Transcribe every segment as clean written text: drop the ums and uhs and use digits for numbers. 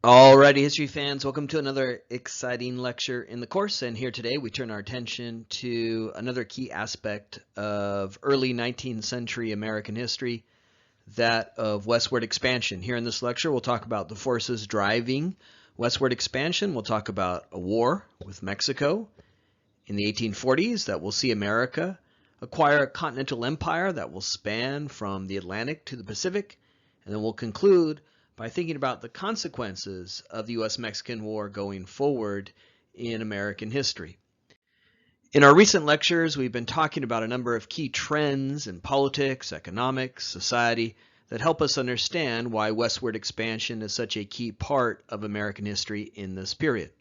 Alrighty, history fans, welcome to another exciting lecture in the course. And here today we turn our attention to another key aspect of early 19th century American history, that of westward expansion. Here in this lecture, we'll talk about the forces driving westward expansion. We'll talk about a war with Mexico in the 1840s that will see America acquire a continental empire that will span from the Atlantic to the Pacific. And then we'll conclude by thinking about the consequences of the U.S.-Mexican War going forward in American history. In our recent lectures, we've been talking about a number of key trends in politics, economics, society that help us understand why westward expansion is such a key part of American history in this period.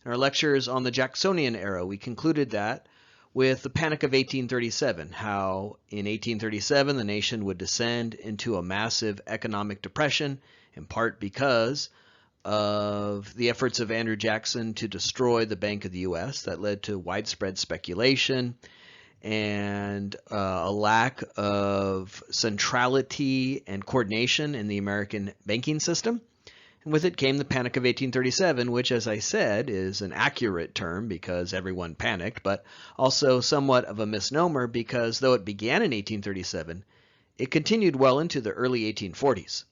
In our lectures on the Jacksonian era, we concluded that with the Panic of 1837, how in 1837 the nation would descend into a massive economic depression, in part because of the efforts of Andrew Jackson to destroy the Bank of the U.S. that led to widespread speculation and a lack of centrality and coordination in the American banking system. And with it came the Panic of 1837, which, as I said, is an accurate term because everyone panicked, but also somewhat of a misnomer because though it began in 1837, it continued well into the early 1840s.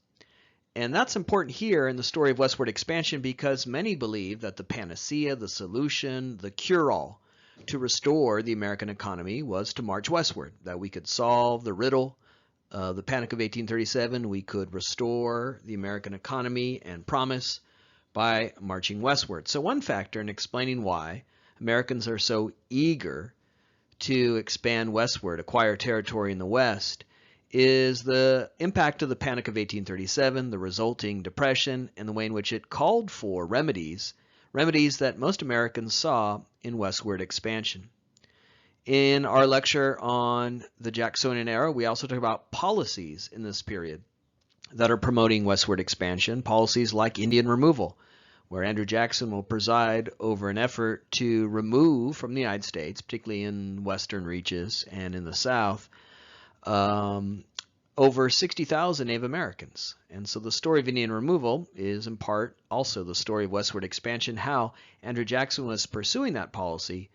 And that's important here in the story of westward expansion because many believe that the panacea, the solution, the cure-all to restore the American economy was to march westward, that we could solve the riddle of the Panic of 1837, we could restore the American economy and promise by marching westward. So one factor in explaining why Americans are so eager to expand westward, acquire territory in the West, is the impact of the Panic of 1837, the resulting depression, and the way in which it called for remedies that most Americans saw in westward expansion. In our lecture on the Jacksonian era, we also talk about policies in this period that are promoting westward expansion, policies like Indian removal, where Andrew Jackson will preside over an effort to remove from the United States, particularly in western reaches and in the South, over 60,000 Native Americans. And so the story of Indian removal is in part also the story of westward expansion, how Andrew Jackson was pursuing that policy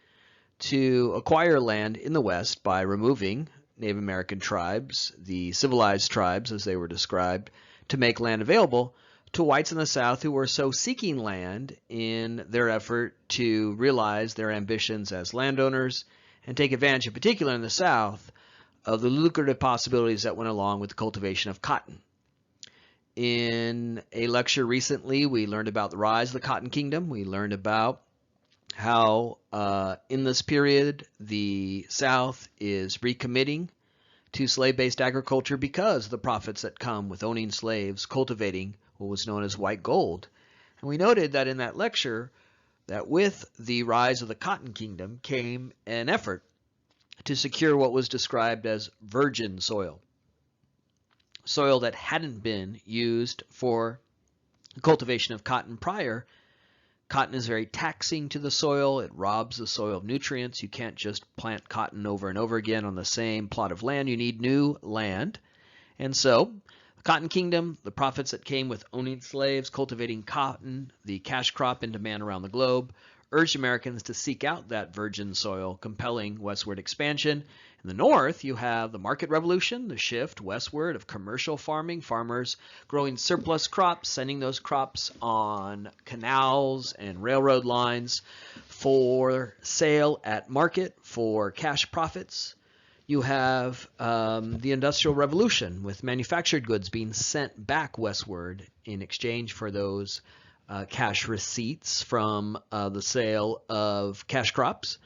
to acquire land in the West by removing Native American tribes, the civilized tribes as they were described, to make land available to whites in the South who were so seeking land in their effort to realize their ambitions as landowners and take advantage, in particular in the South, of the lucrative possibilities that went along with the cultivation of cotton. In a lecture recently, we learned about the rise of the Cotton Kingdom. We learned about how in this period the South is recommitting to slave-based agriculture because of the profits that come with owning slaves, cultivating what was known as white gold. And we noted that in that lecture that with the rise of the Cotton Kingdom came an effort to secure what was described as virgin soil, soil that hadn't been used for the cultivation of cotton prior. Cotton is very taxing to the soil. It robs the soil of nutrients. You can't just plant cotton over and over again on the same plot of land. You need new land. And so the Cotton Kingdom, the profits that came with owning slaves, cultivating cotton, the cash crop in demand around the globe, urged Americans to seek out that virgin soil, compelling westward expansion. In the North, you have the market revolution, the shift westward of commercial farming, farmers growing surplus crops, sending those crops on canals and railroad lines for sale at market for cash profits. You have the Industrial Revolution with manufactured goods being sent back westward in exchange for those cash receipts from the sale of cash crops.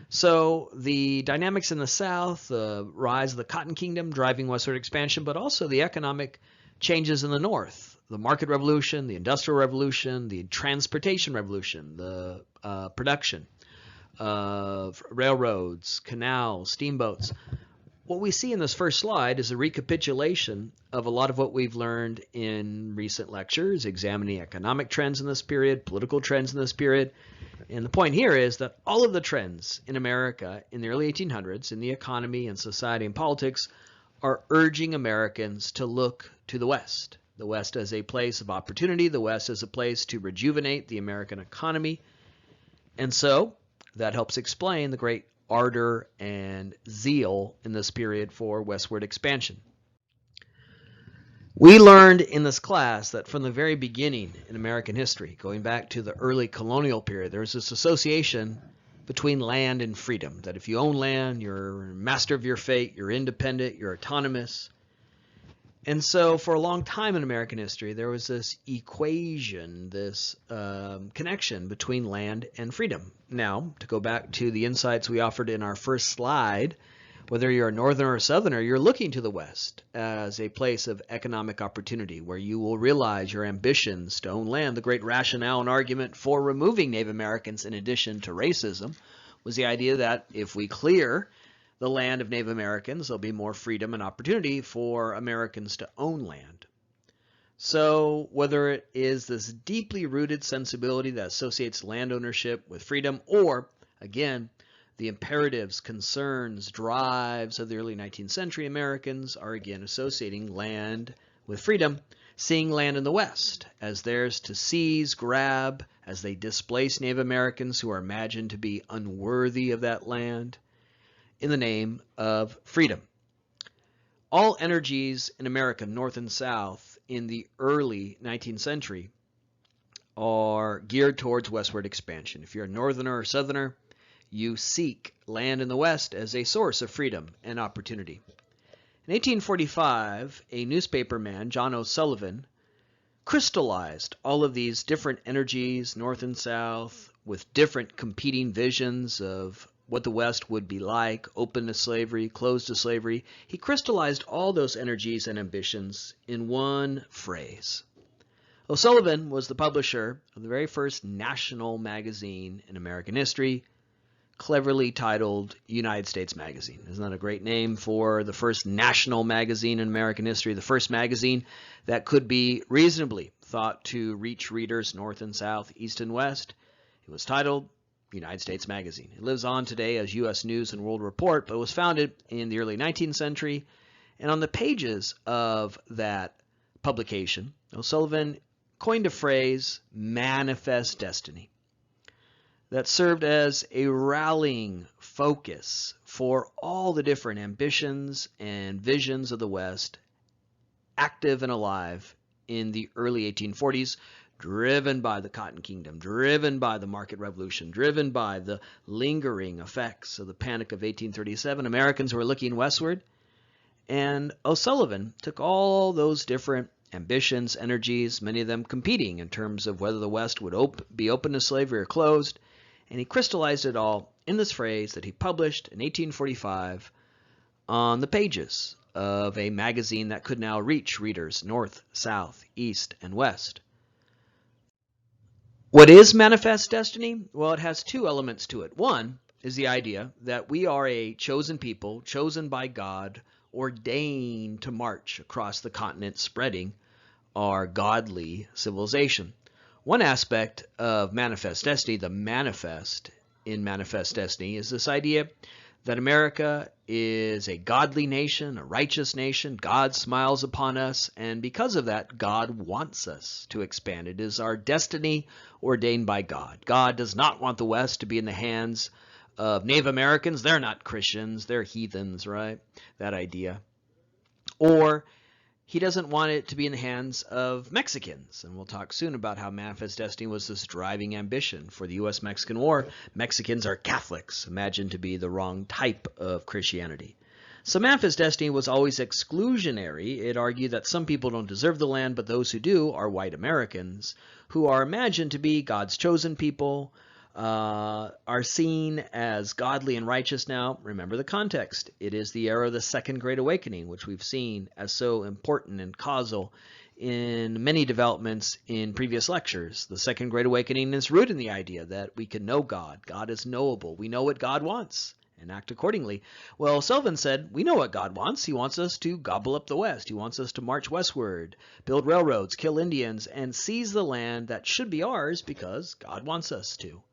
So the dynamics in the South, the rise of the Cotton Kingdom driving westward expansion, but also the economic changes in the North, the market revolution, the industrial revolution, the transportation revolution, the production of railroads, canals, steamboats. What we see in this first slide is a recapitulation of a lot of what we've learned in recent lectures, examining economic trends in this period, political trends in this period. And the point here is that all of the trends in America in the early 1800s, in the economy and society and politics, are urging Americans to look to the West, The West as a place of opportunity, the West as a place to rejuvenate the American economy. And so that helps explain the great ardor and zeal in this period for westward expansion. We learned in this class that from the very beginning in American history, going back to the early colonial period, there's this association between land and freedom, that if you own land, you're master of your fate, you're independent, you're autonomous. And so for a long time in American history, there was this equation, this connection between land and freedom. Now, to go back to the insights we offered in our first slide, whether you're a northerner or southerner, you're looking to the West as a place of economic opportunity where you will realize your ambitions to own land. The great rationale and argument for removing Native Americans in addition to racism was the idea that if we clear the land of Native Americans, there'll be more freedom and opportunity for Americans to own land. So whether it is this deeply rooted sensibility that associates land ownership with freedom, or again, the imperatives, concerns, drives of the early 19th century Americans are again associating land with freedom, seeing land in the West as theirs to seize, grab, as they displace Native Americans who are imagined to be unworthy of that land in the name of freedom. All energies in America, North and South, in the early 19th century are geared towards westward expansion. If you're a northerner or southerner, you seek land in the West as a source of freedom and opportunity. In 1845, a newspaper man, John O'Sullivan, crystallized all of these different energies, North and South, with different competing visions of what the West would be like, open to slavery, closed to slavery. He crystallized all those energies and ambitions in one phrase. O'Sullivan was the publisher of the very first national magazine in American history, cleverly titled United States Magazine. Isn't that a great name for the first national magazine in American history, the first magazine that could be reasonably thought to reach readers north and south, east and west? It was titled United States Magazine. It lives on today as U.S. News and World Report, but was founded in the early 19th century. And on the pages of that publication, O'Sullivan coined a phrase, manifest destiny, that served as a rallying focus for all the different ambitions and visions of the West, active and alive in the early 1840s, driven by the Cotton Kingdom, driven by the market revolution, driven by the lingering effects of the Panic of 1837. Americans were looking westward, and O'Sullivan took all those different ambitions, energies, many of them competing in terms of whether the West would be open to slavery or closed, and he crystallized it all in this phrase that he published in 1845 on the pages of a magazine that could now reach readers north, south, east, and west. What is manifest destiny? Well, it has two elements to it. One is the idea that we are a chosen people, chosen by God, ordained to march across the continent, spreading our godly civilization. One aspect of manifest destiny, the manifest in manifest destiny, is this idea that America is a godly nation, a righteous nation. God smiles upon us, and because of that, God wants us to expand. It is our destiny ordained by God. God does not want the West to be in the hands of Native Americans. They're not Christians, they're heathens, right? That idea. Or he doesn't want it to be in the hands of Mexicans. And we'll talk soon about how manifest destiny was this driving ambition for the U.S.-Mexican War. Mexicans are Catholics, imagined to be the wrong type of Christianity. So manifest destiny was always exclusionary. It argued that some people don't deserve the land, but those who do are white Americans, who are imagined to be God's chosen people, are seen as godly and righteous. Now, remember the context. It is the era of the Second Great Awakening, which we've seen as so important and causal in many developments in previous lectures. The Second Great Awakening is rooted in the idea that we can know God. God is knowable. We know what God wants and act accordingly. Well, Sullivan said, we know what God wants. He wants us to gobble up the West. He wants us to march westward, build railroads, kill Indians, and seize the land that should be ours because God wants us to.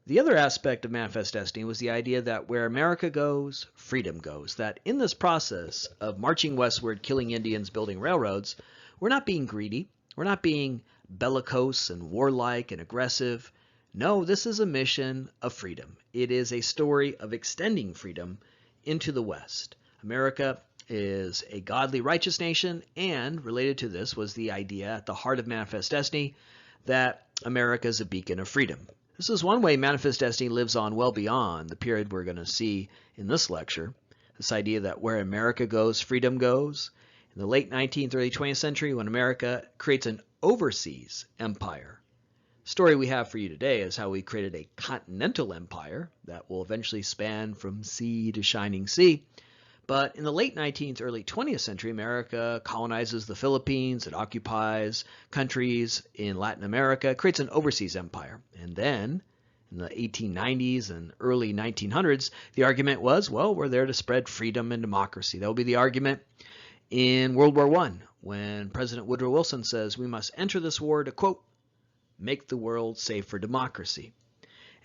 The other aspect of manifest destiny was the idea that where America goes, freedom goes. That in this process of marching westward, killing Indians, building railroads, We're not being greedy. We're not being bellicose and warlike and aggressive. No, this is a mission of freedom. It is a story of extending freedom into the West. America is a godly, righteous nation, and related to this was the idea at the heart of Manifest Destiny that America is a beacon of freedom. This is one way Manifest Destiny lives on well beyond the period we're going to see in this lecture. This idea that where America goes, freedom goes. In the late 19th, early 20th century, when America creates an overseas empire, the story we have for you today is how we created a continental empire that will eventually span from sea to shining sea. But in the late 19th, early 20th century, America colonizes the Philippines, it occupies countries in Latin America, creates an overseas empire. And then in the 1890s and early 1900s, the argument was, well, we're there to spread freedom and democracy. That will be the argument in World War I, when President Woodrow Wilson says we must enter this war to, quote, make the world safe for democracy.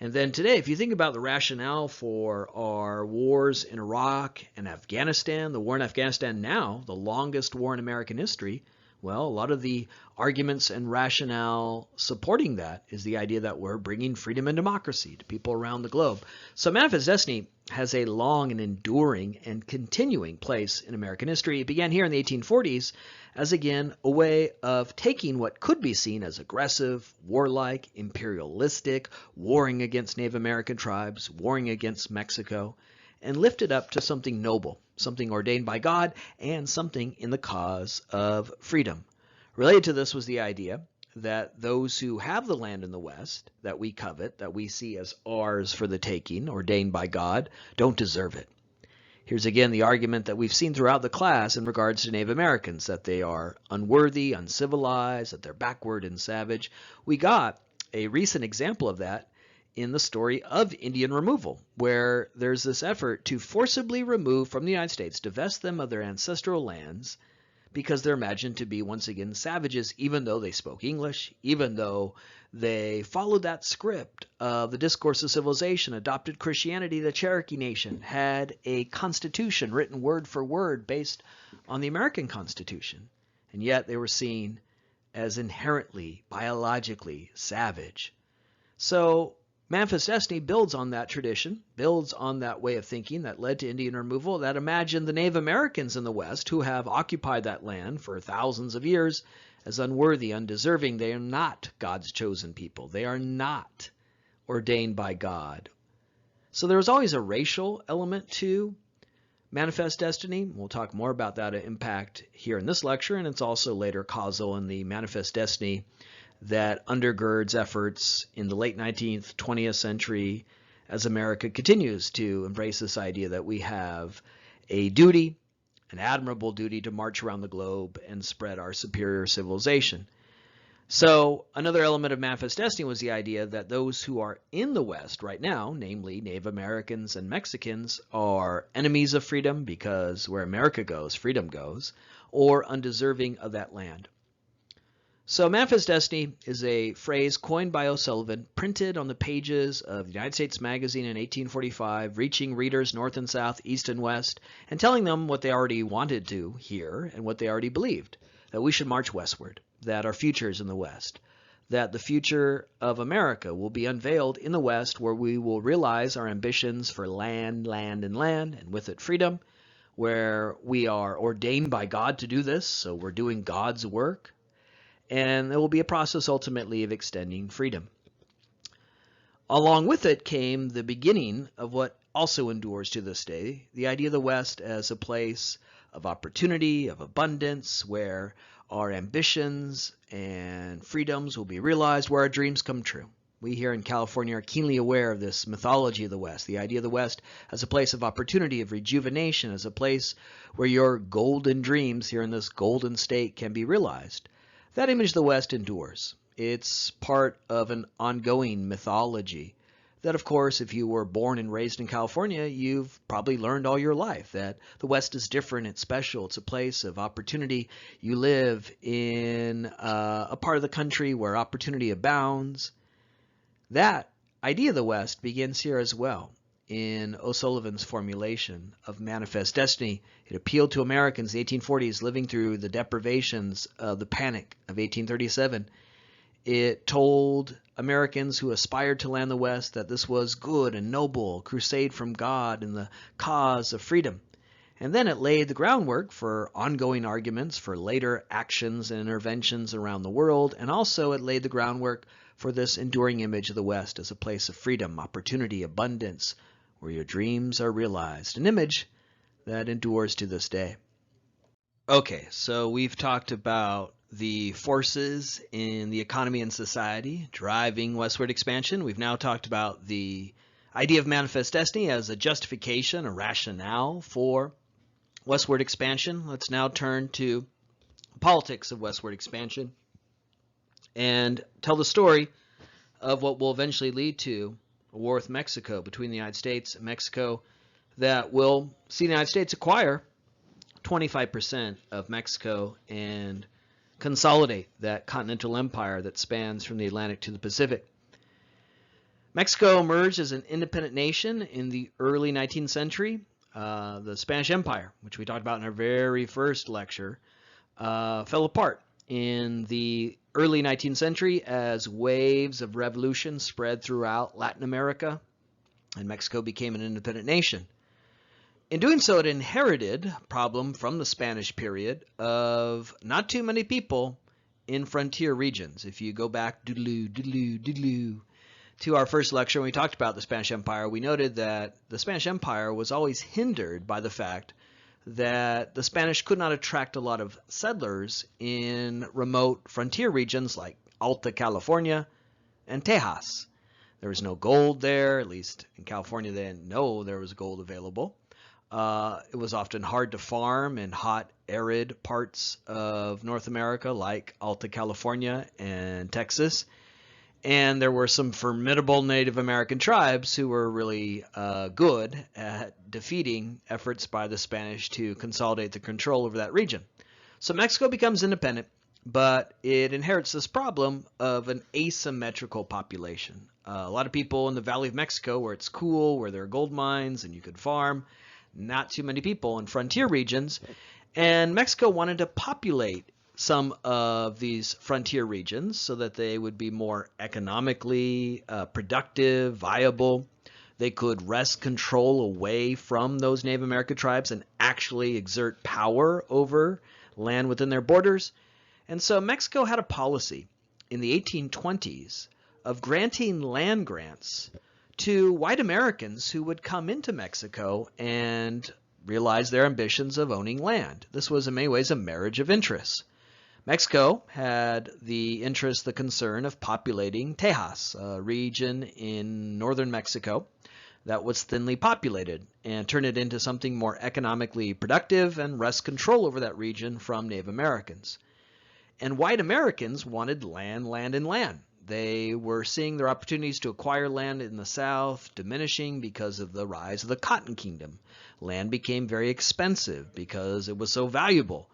And then today, if you think about the rationale for our wars in Iraq and Afghanistan, the war in Afghanistan now, the longest war in American history, well, a lot of the arguments and rationale supporting that is the idea that we're bringing freedom and democracy to people around the globe. So Manifest Destiny has a long and enduring and continuing place in American history. It began here in the 1840s as, again, a way of taking what could be seen as aggressive, warlike, imperialistic, warring against Native American tribes, warring against Mexico, and lift it up to something noble, something ordained by God, and something in the cause of freedom. Related to this was the idea that those who have the land in the West that we covet, that we see as ours for the taking, ordained by God, don't deserve it. Here's again the argument that we've seen throughout the class in regards to Native Americans, that they are unworthy, uncivilized, that they're backward and savage. We got a recent example of that in the story of Indian removal, where there's this effort to forcibly remove from the United States, divest them of their ancestral lands, because they're imagined to be, once again, savages, even though they spoke English, even though they followed that script of the discourse of civilization, adopted Christianity. The Cherokee Nation had a constitution written word for word based on the American Constitution, and yet they were seen as inherently, biologically savage. So Manifest Destiny builds on that tradition, builds on that way of thinking that led to Indian removal, that imagined the Native Americans in the West, who have occupied that land for thousands of years, as unworthy, undeserving. They are not God's chosen people. They are not ordained by God. So there was always a racial element to Manifest Destiny. We'll talk more about that impact here in this lecture, and it's also later causal in the Manifest Destiny that undergirds efforts in the late 19th, 20th century as America continues to embrace this idea that we have a duty, an admirable duty, to march around the globe and spread our superior civilization. So another element of Manifest Destiny was the idea that those who are in the West right now, namely Native Americans and Mexicans, are enemies of freedom because where America goes, freedom goes, or undeserving of that land. So Manifest Destiny is a phrase coined by O'Sullivan, printed on the pages of the United States Magazine in 1845, reaching readers north and south, east and west, and telling them what they already wanted to hear and what they already believed, that we should march westward, that our future is in the West, that the future of America will be unveiled in the West, where we will realize our ambitions for land, and with it freedom, where we are ordained by God to do this, so we're doing God's work. And there will be a process ultimately of extending freedom. Along with it came the beginning of what also endures to this day, the idea of the West as a place of opportunity, of abundance, where our ambitions and freedoms will be realized, where our dreams come true. We here in California are keenly aware of this mythology of the West, the idea of the West as a place of opportunity, of rejuvenation, as a place where your golden dreams here in this golden state can be realized. That image of the West endures. It's part of an ongoing mythology that, of course, if you were born and raised in California, you've probably learned all your life that the West is different, it's special, it's a place of opportunity. You live in a part of the country where opportunity abounds. That idea of the West begins here as well. in O'Sullivan's formulation of Manifest Destiny. It appealed to Americans in the 1840s living through the deprivations of the Panic of 1837. It told Americans who aspired to land the West that this was good and noble, crusade from God in the cause of freedom. And then it laid the groundwork for ongoing arguments for later actions and interventions around the world, and also it laid the groundwork for this enduring image of the West as a place of freedom, opportunity, abundance, where your dreams are realized, an image that endures to this day. Okay, so we've talked about the forces in the economy and society driving westward expansion. We've now talked about the idea of manifest destiny as a justification, a rationale for westward expansion. Let's now turn to politics of westward expansion and tell the story of what will eventually lead to a war with Mexico, between the United States and Mexico, that will see the United States acquire 25% of Mexico and consolidate that continental empire that spans from the Atlantic to the Pacific. Mexico emerged as an independent nation in the early 19th century. The Spanish Empire, which we talked about in our very first lecture, fell apart in the early 19th century as waves of revolution spread throughout Latin America, and Mexico became an independent nation. In doing so, it inherited a problem from the Spanish period of not too many people in frontier regions. If you go back to our first lecture when we talked about the Spanish Empire, we noted that the Spanish Empire was always hindered by the fact that the Spanish could not attract a lot of settlers in remote frontier regions like Alta California and Tejas. There was no gold there, at least in California they didn't know there was gold available. It was often hard to farm in hot, arid parts of North America like Alta California and Texas. And there were some formidable Native American tribes who were really good at defeating efforts by the Spanish to consolidate the control over that region. So Mexico becomes independent, but it inherits this problem of an asymmetrical population. A lot of people in the Valley of Mexico, where it's cool, where there are gold mines and you could farm. Not too many people in frontier regions. And Mexico wanted to populate some of these frontier regions so that they would be more economically productive, viable. They could wrest control away from those Native American tribes and actually exert power over land within their borders. And so Mexico had a policy in the 1820s of granting land grants to white Americans who would come into Mexico and realize their ambitions of owning land. This was in many ways a marriage of interests. Mexico had the interest, the concern of populating Tejas, a region in northern Mexico that was thinly populated, and turn it into something more economically productive and wrest control over that region from Native Americans. And white Americans wanted land, land, and land. They were seeing their opportunities to acquire land in the South diminishing because of the rise of the Cotton Kingdom. Land became very expensive because it was so valuable.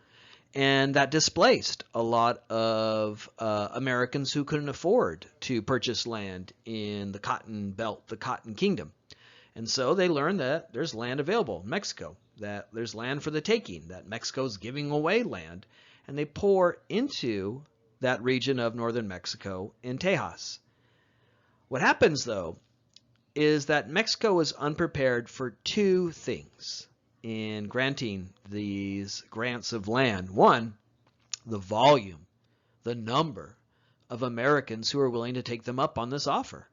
And that displaced a lot of Americans who couldn't afford to purchase land in the Cotton Belt, the Cotton Kingdom. And so they learned that there's land available in Mexico, that there's land for the taking, that Mexico's giving away land. And they pour into that region of northern Mexico in Tejas. What happens, though, is that Mexico is unprepared for two things in granting these grants of land. One, the volume, the number of Americans who are willing to take them up on this offer.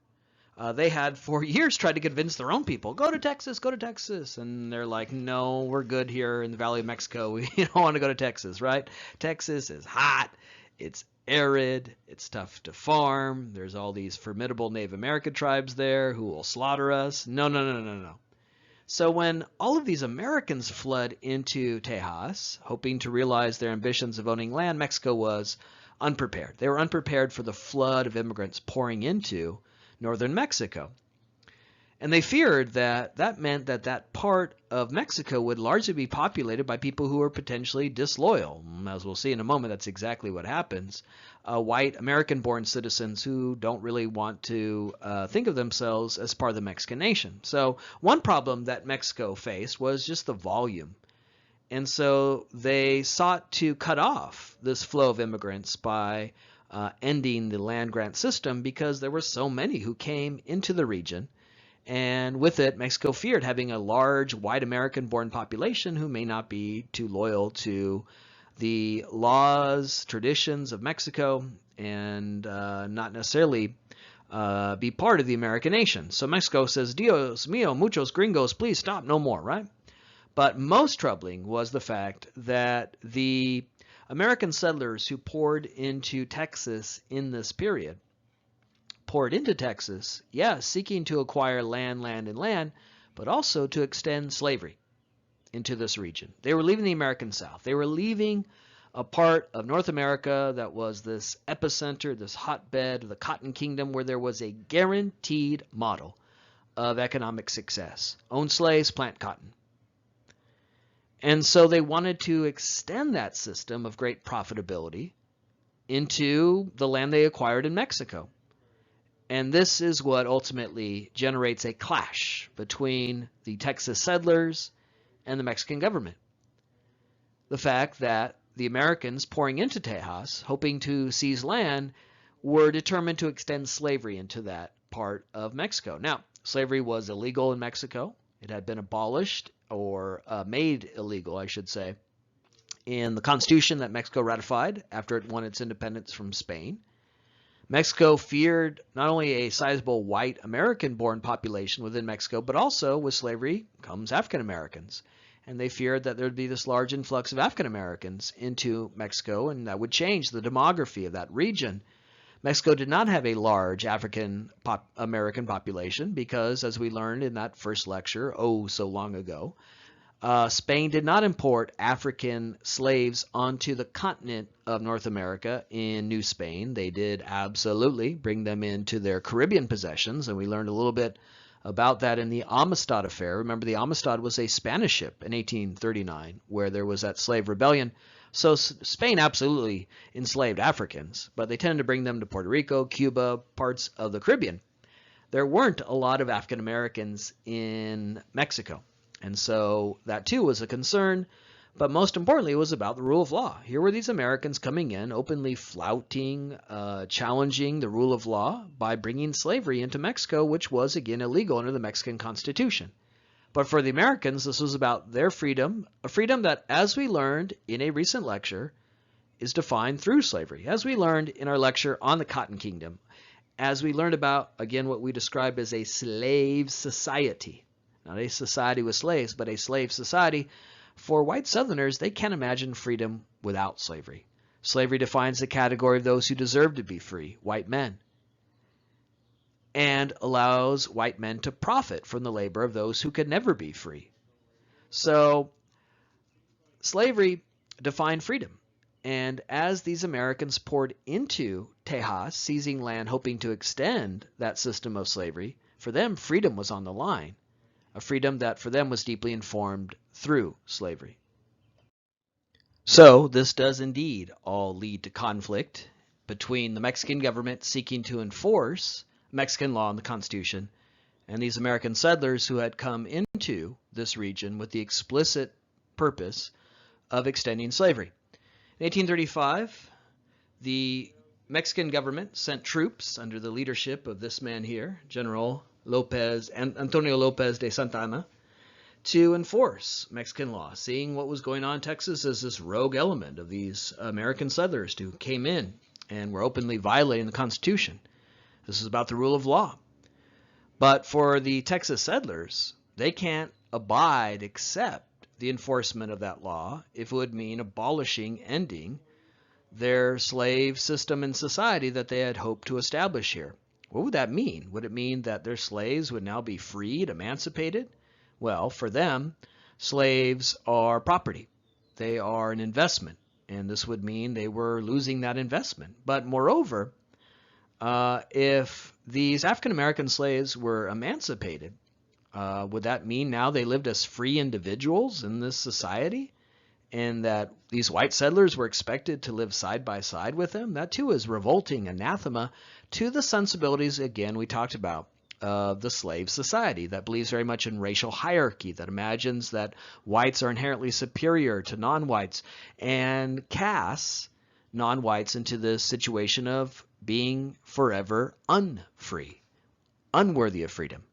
They had for years tried to convince their own people, go to Texas, go to Texas. And they're like, no, we're good here in the Valley of Mexico. We don't want to go to Texas, right? Texas is hot. It's arid. It's tough to farm. There's all these formidable Native American tribes there who will slaughter us. No. So when all of these Americans flood into Tejas, hoping to realize their ambitions of owning land, Mexico was unprepared. They were unprepared for the flood of immigrants pouring into northern Mexico. And they feared that that meant that that part of Mexico would largely be populated by people who were potentially disloyal. As we'll see in a moment, that's exactly what happens. White American-born citizens who don't really want to think of themselves as part of the Mexican nation. So one problem that Mexico faced was just the volume. And so they sought to cut off this flow of immigrants by ending the land grant system because there were so many who came into the region. And with it, Mexico feared having a large white American-born population who may not be too loyal to the laws, traditions of Mexico, and not necessarily be part of the American nation. So Mexico says, Dios mío, muchos gringos, please stop, no more, right? But most troubling was the fact that the American settlers who poured into Texas in this period poured into Texas, yes, seeking to acquire land, but also to extend slavery into this region. They were leaving the American South. They were leaving a part of North America that was this epicenter, this hotbed of the Cotton Kingdom, where there was a guaranteed model of economic success. Own slaves, plant cotton. And so they wanted to extend that system of great profitability into the land they acquired in Mexico. And this is what ultimately generates a clash between the Texas settlers and the Mexican government. The fact that the Americans pouring into Tejas, hoping to seize land, were determined to extend slavery into that part of Mexico. Now, slavery was illegal in Mexico. It had been abolished or made illegal, I should say, in the Constitution that Mexico ratified after it won its independence from Spain. Mexico feared not only a sizable white American-born population within Mexico, but also with slavery comes African Americans. And they feared that there would be this large influx of African Americans into Mexico, and that would change the demography of that region. Mexico did not have a large African American population because, as we learned in that first lecture, oh so long ago, Spain did not import African slaves onto the continent of North America in New Spain. They did absolutely bring them into their Caribbean possessions, and we learned a little bit about that in the Amistad Affair. Remember, the Amistad was a Spanish ship in 1839 where there was that slave rebellion. So Spain absolutely enslaved Africans, but they tended to bring them to Puerto Rico, Cuba, parts of the Caribbean. There weren't a lot of African Americans in Mexico. And so that too was a concern, but most importantly, it was about the rule of law. Here were these Americans coming in, openly flouting, challenging the rule of law by bringing slavery into Mexico, which was, again, illegal under the Mexican Constitution. But for the Americans, this was about their freedom, a freedom that, as we learned in a recent lecture, is defined through slavery. As we learned in our lecture on the Cotton Kingdom, as we learned about, again, what we describe as a slave society. Not a society with slaves, but a slave society. For white Southerners, they can't imagine freedom without slavery. Slavery defines the category of those who deserve to be free, white men, and allows white men to profit from the labor of those who could never be free. So slavery defined freedom. And as these Americans poured into Tejas, seizing land, hoping to extend that system of slavery, for them, freedom was on the line. A freedom that for them was deeply informed through slavery. So this does indeed all lead to conflict between the Mexican government seeking to enforce Mexican law and the Constitution and these American settlers who had come into this region with the explicit purpose of extending slavery. In 1835, the Mexican government sent troops under the leadership of this man here, General Antonio López de Santa Anna, to enforce Mexican law, seeing what was going on in Texas as this rogue element of these American settlers who came in and were openly violating the Constitution. This is about the rule of law. But for the Texas settlers, they can't accept the enforcement of that law if it would mean abolishing, ending their slave system and society that they had hoped to establish here. What would that mean? Would it mean that their slaves would now be freed, emancipated? Well, for them, slaves are property. They are an investment, and this would mean they were losing that investment. But moreover, if these African American slaves were emancipated, Would that mean now they lived as free individuals in this society, and that these white settlers were expected to live side by side with them? That too is revolting anathema to the sensibilities, again, we talked about, of the slave society that believes very much in racial hierarchy, that imagines that whites are inherently superior to non-whites, and casts non-whites into this situation of being forever unfree, unworthy of freedom.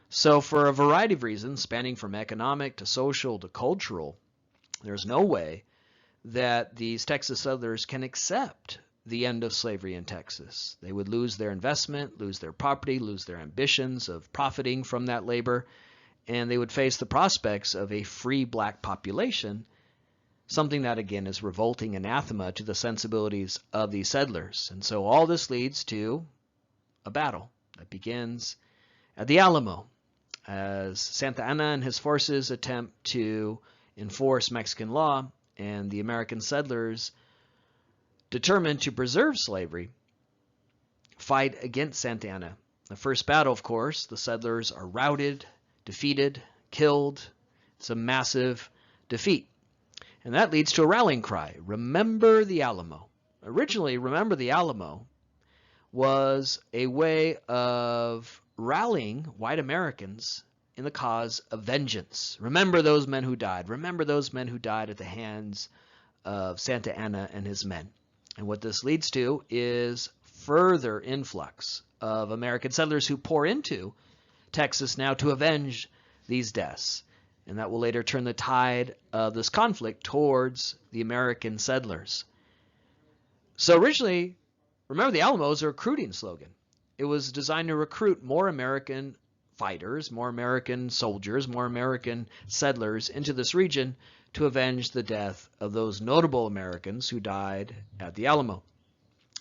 So for a variety of reasons, spanning from economic to social to cultural, there's no way that these Texas settlers can accept the end of slavery in Texas. They would lose their investment, lose their property, lose their ambitions of profiting from that labor, and they would face the prospects of a free black population, something that again is revolting anathema to the sensibilities of these settlers. And so all this leads to a battle that begins at the Alamo as Santa Anna and his forces attempt to enforce Mexican law, and the American settlers, determined to preserve slavery, fight against Santa Anna. The first battle, of course, the settlers are routed, defeated, killed. It's a massive defeat. And that leads to a rallying cry, remember the Alamo. Originally, remember the Alamo was a way of rallying white Americans in the cause of vengeance. Remember those men who died. Remember those men who died at the hands of Santa Anna and his men. And what this leads to is further influx of American settlers who pour into Texas now to avenge these deaths. And that will later turn the tide of this conflict towards the American settlers. So originally, remember the Alamo is a recruiting slogan. It was designed to recruit more American fighters, more American soldiers, more American settlers into this region to avenge the death of those notable Americans who died at the Alamo.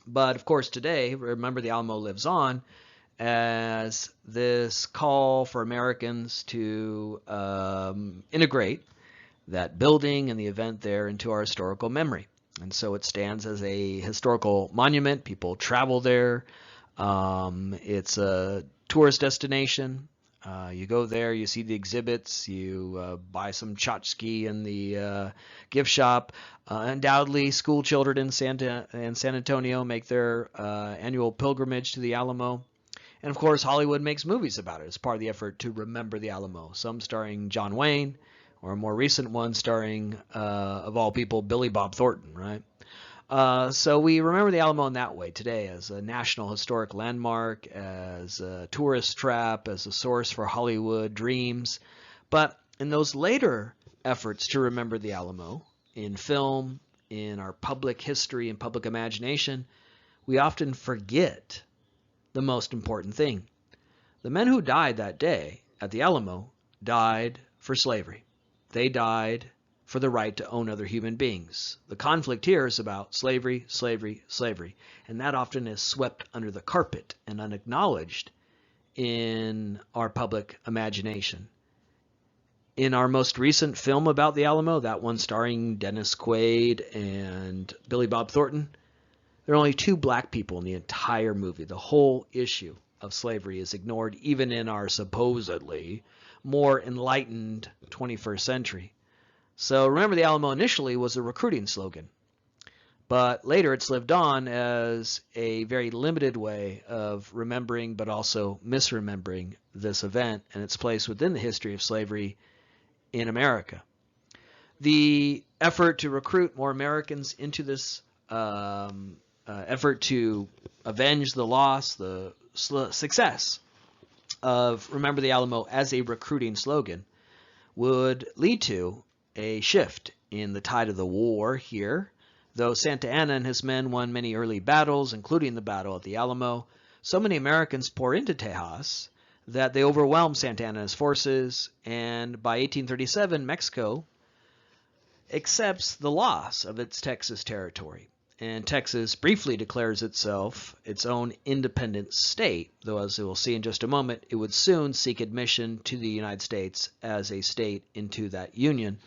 But of course today, remember the Alamo lives on as this call for Americans to integrate that building and the event there into our historical memory. And so it stands as a historical monument. People travel there. It's a tourist destination. You go there, you see the exhibits, you buy some tchotchke in the gift shop. Undoubtedly, school children in San Antonio make their annual pilgrimage to the Alamo. And of course, Hollywood makes movies about it as part of the effort to remember the Alamo. Some starring John Wayne, or a more recent one starring, of all people, Billy Bob Thornton, right? So we remember the Alamo in that way today, as a national historic landmark, as a tourist trap, as a source for Hollywood dreams. But in those later efforts to remember the Alamo, in film, in our public history and public imagination, we often forget the most important thing. The men who died that day at the Alamo died for slavery. They died for the right to own other human beings. The conflict here is about slavery, slavery, slavery, and that often is swept under the carpet and unacknowledged in our public imagination. In our most recent film about the Alamo, that one starring Dennis Quaid and Billy Bob Thornton, there are only 2 black people in the entire movie. The whole issue of slavery is ignored even in our supposedly more enlightened 21st century. So remember the Alamo initially was a recruiting slogan, but later it's lived on as a very limited way of remembering but also misremembering this event and its place within the history of slavery in America. The effort to recruit more Americans into this effort to avenge the loss, the success of Remember the Alamo as a recruiting slogan would lead to a shift in the tide of the war here. Though Santa Anna and his men won many early battles, including the battle at the Alamo, so many Americans pour into Tejas that they overwhelm Santa Anna and his forces, and by 1837, Mexico accepts the loss of its Texas territory. And Texas briefly declares itself its own independent state, though as we'll see in just a moment, it would soon seek admission to the United States as a state into that union.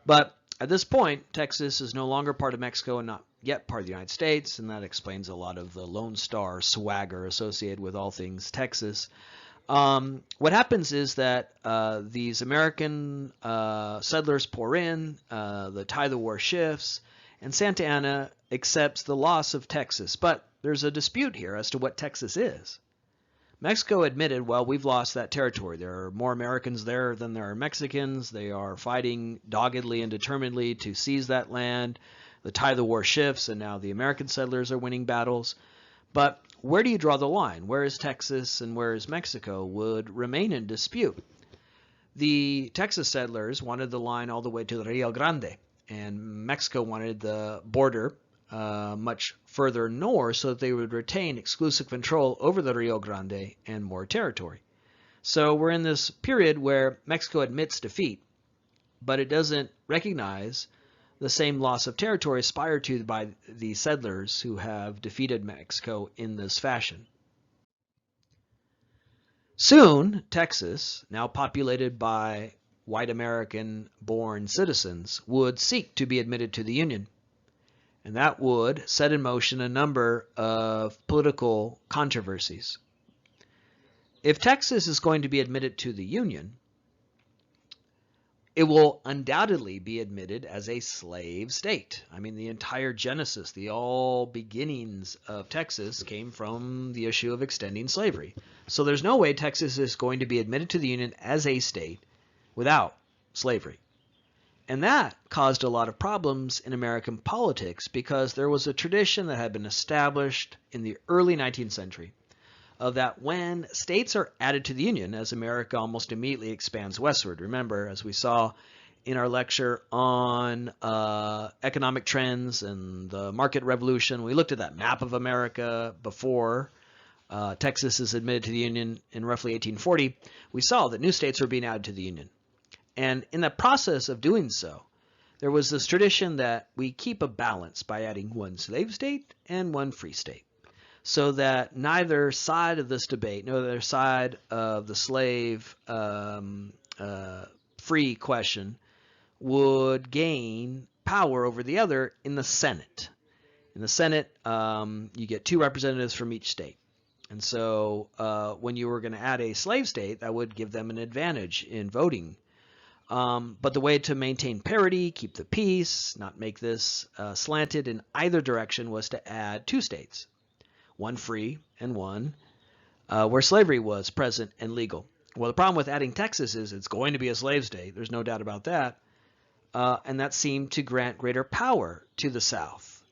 But at this point, Texas is no longer part of Mexico and not yet part of the United States, and that explains a lot of the Lone Star swagger associated with all things Texas. What happens is that these American settlers pour in, the tide of the war shifts, and Santa Anna accepts the loss of Texas. But there's a dispute here as to what Texas is. Mexico admitted, well, we've lost that territory. There are more Americans there than there are Mexicans. They are fighting doggedly and determinedly to seize that land. The tide of the war shifts, and now the American settlers are winning battles. But where do you draw the line? Where is Texas and where is Mexico would remain in dispute. The Texas settlers wanted the line all the way to the Rio Grande, and Mexico wanted the border much further north so that they would retain exclusive control over the Rio Grande and more territory. So we're in this period where Mexico admits defeat, but it doesn't recognize the same loss of territory aspired to by the settlers who have defeated Mexico in this fashion. Soon, Texas, now populated by white American-born citizens, would seek to be admitted to the Union. And that would set in motion a number of political controversies. If Texas is going to be admitted to the Union, it will undoubtedly be admitted as a slave state. I mean, the entire genesis, the all beginnings of Texas came from the issue of extending slavery. So there's no way Texas is going to be admitted to the Union as a state without slavery. And that caused a lot of problems in American politics because there was a tradition that had been established in the early 19th century of that when states are added to the Union, as America almost immediately expands westward. Remember, as we saw in our lecture on economic trends and the market revolution, we looked at that map of America before Texas is admitted to the Union in roughly 1840. We saw that new states were being added to the Union. And in the process of doing so, there was this tradition that we keep a balance by adding one slave state and one free state, so that neither side of this debate, neither side of the slave free question would gain power over the other in the Senate. In the Senate, you get 2 representatives from each state. And so when you were going to add a slave state, that would give them an advantage in voting. But the way to maintain parity, keep the peace, not make this slanted in either direction was to add 2 states, one free and one where slavery was present and legal. Well, the problem with adding Texas is it's going to be a slave state. There's no doubt about that. And that seemed to grant greater power to the South,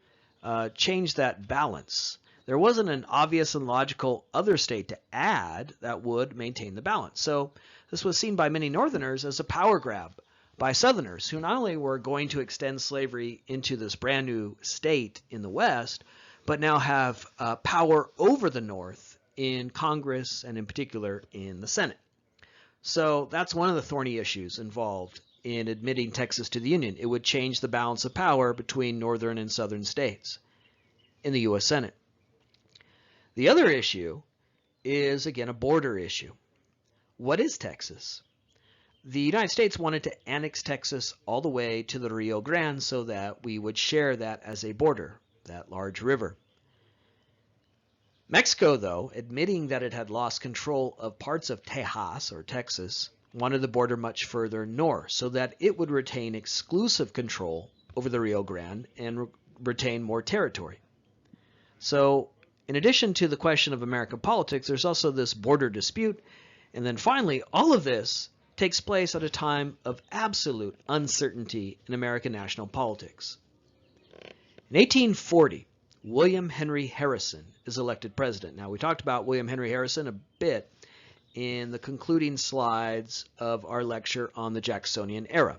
change that balance. There wasn't an obvious and logical other state to add that would maintain the balance. So this was seen by many Northerners as a power grab by Southerners, who not only were going to extend slavery into this brand new state in the West, but now have power over the North in Congress and in particular in the Senate. So that's one of the thorny issues involved in admitting Texas to the Union. It would change the balance of power between Northern and Southern states in the U.S. Senate. The other issue is, again, a border issue. What is Texas? The United States wanted to annex Texas all the way to the Rio Grande so that we would share that as a border, that large river. Mexico, though, admitting that it had lost control of parts of Tejas, or Texas, wanted the border much further north so that it would retain exclusive control over the Rio Grande and retain more territory. So, in addition to the question of American politics, there's also this border dispute. And then finally, all of this takes place at a time of absolute uncertainty in American national politics. In 1840, William Henry Harrison is elected president. Now, we talked about William Henry Harrison a bit in the concluding slides of our lecture on the Jacksonian era.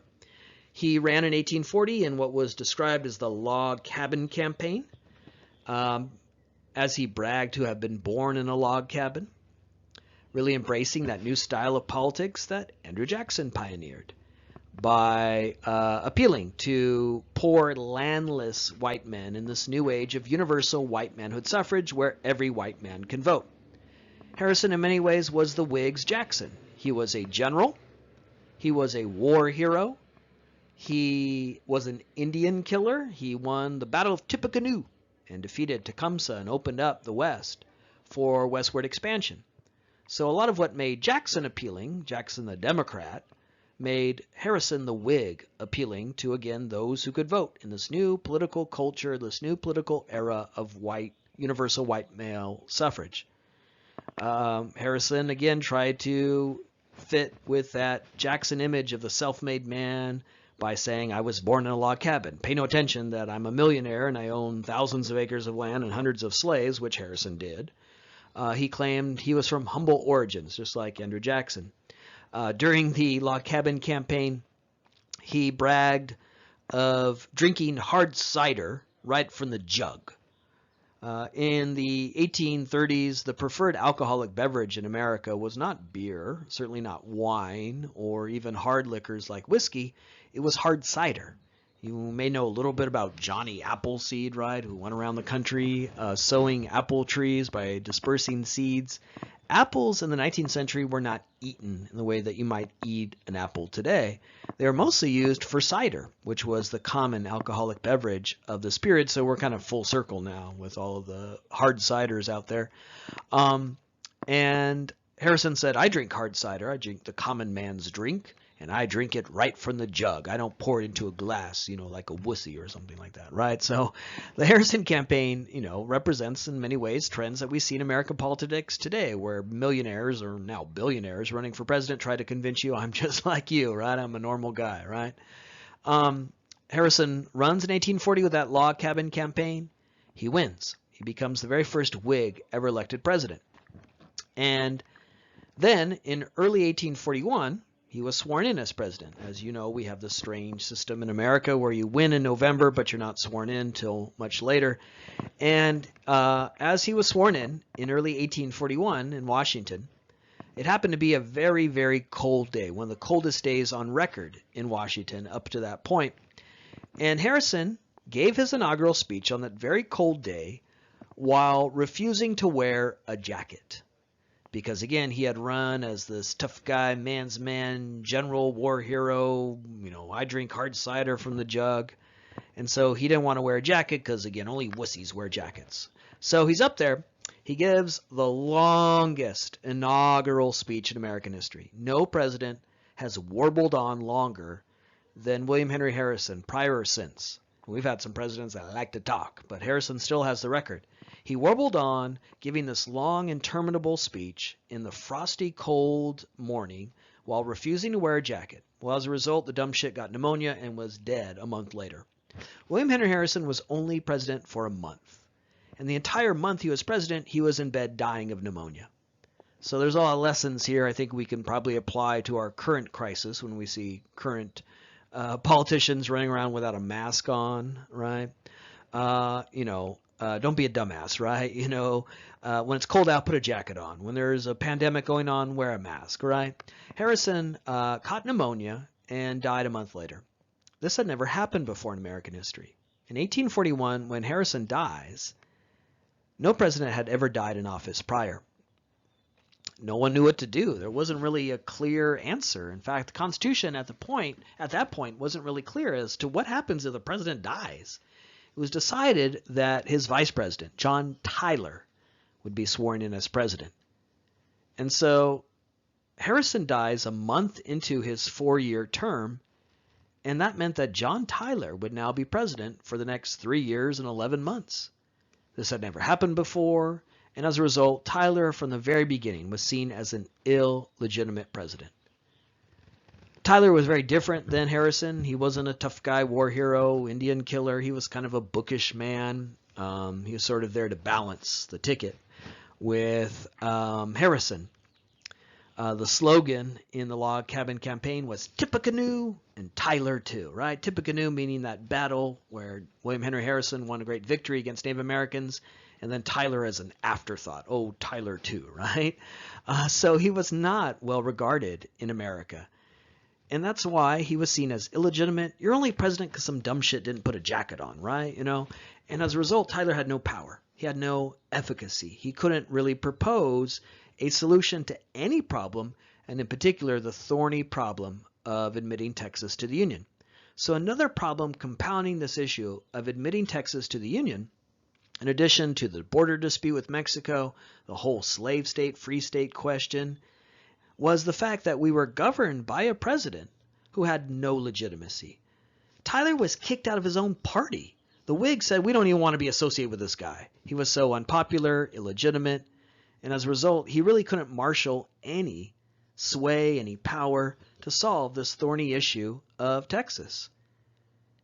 He ran in 1840 in what was described as the Log Cabin Campaign, as he bragged to have been born in a log cabin, really embracing that new style of politics that Andrew Jackson pioneered by appealing to poor, landless white men in this new age of universal white manhood suffrage where every white man can vote. Harrison, in many ways, was the Whigs' Jackson. He was a general. He was a war hero. He was an Indian killer. He won the Battle of Tippecanoe and defeated Tecumseh and opened up the West for westward expansion. So a lot of what made Jackson appealing, Jackson the Democrat, made Harrison the Whig appealing to, again, those who could vote in this new political culture, this new political era of universal white male suffrage. Harrison, again, tried to fit with that Jackson image of the self-made man by saying, I was born in a log cabin. Pay no attention that I'm a millionaire and I own thousands of acres of land and hundreds of slaves, which Harrison did. He claimed he was from humble origins, just like Andrew Jackson. During the log cabin campaign, he bragged of drinking hard cider right from the jug. In the 1830s, the preferred alcoholic beverage in America was not beer, certainly not wine, or even hard liquors like whiskey. It was hard cider. You may know a little bit about Johnny Appleseed, right, who went around the country sowing apple trees by dispersing seeds. Apples in the 19th century were not eaten in the way that you might eat an apple today. They were mostly used for cider, which was the common alcoholic beverage of this period. So we're kind of full circle now with all of the hard ciders out there. And Harrison said, I drink hard cider. I drink the common man's drink, and I drink it right from the jug. I don't pour it into a glass, like a wussy or something like that, right? So the Harrison campaign, represents in many ways trends that we see in American politics today, where millionaires or now billionaires running for president try to convince you I'm just like you, right? I'm a normal guy, right? Harrison runs in 1840 with that log cabin campaign. He wins. He becomes the very first Whig ever elected president. And then in early 1841, he was sworn in as president. As you know, we have this strange system in America where you win in November, but you're not sworn in till much later. And as he was sworn in early 1841 in Washington, it happened to be a very, very cold day, one of the coldest days on record in Washington up to that point. And Harrison gave his inaugural speech on that very cold day while refusing to wear a jacket. Because, again, he had run as this tough guy, man's man, general, war hero, I drink hard cider from the jug. And so he didn't want to wear a jacket because, again, only wussies wear jackets. So he's up there. He gives the longest inaugural speech in American history. No president has warbled on longer than William Henry Harrison, prior or since. We've had some presidents that like to talk, but Harrison still has the record. He warbled on, giving this long, interminable speech in the frosty, cold morning while refusing to wear a jacket. Well, as a result, the dumb shit got pneumonia and was dead a month later. William Henry Harrison was only president for a month. And the entire month he was president, he was in bed dying of pneumonia. So there's a lot of lessons here I think we can probably apply to our current crisis when we see current politicians running around without a mask on, right? Don't be a dumbass, right? When it's cold out, put a jacket on. When there's a pandemic going on, wear a mask, right? Harrison caught pneumonia and died a month later. This had never happened before in American history. In 1841, when Harrison dies, no president had ever died in office prior. No one knew what to do. There wasn't really a clear answer. In fact, the Constitution at that point wasn't really clear as to what happens if the president dies. It was decided that his vice president, John Tyler, would be sworn in as president. And so Harrison dies a month into his 4-year term, and that meant that John Tyler would now be president for the next 3 years and 11 months. This had never happened before, and as a result, Tyler from the very beginning was seen as an illegitimate president. Tyler was very different than Harrison. He wasn't a tough guy, war hero, Indian killer. He was kind of a bookish man. He was sort of there to balance the ticket with Harrison. The slogan in the log cabin campaign was Tippecanoe and Tyler too, right? Tippecanoe meaning that battle where William Henry Harrison won a great victory against Native Americans, and then Tyler as an afterthought. Oh, Tyler too, right? So he was not well regarded in America. And that's why he was seen as illegitimate. You're only president because some dumb shit didn't put a jacket on, right? And as a result, Tyler had no power. He had no efficacy. He couldn't really propose a solution to any problem, and in particular, the thorny problem of admitting Texas to the Union. So another problem compounding this issue of admitting Texas to the Union In addition to the border dispute with Mexico, the whole slave state, free state question, was the fact that we were governed by a president who had no legitimacy. Tyler was kicked out of his own party. The Whigs said, we don't even want to be associated with this guy. He was so unpopular, illegitimate, and as a result, he really couldn't marshal any sway, any power to solve this thorny issue of Texas.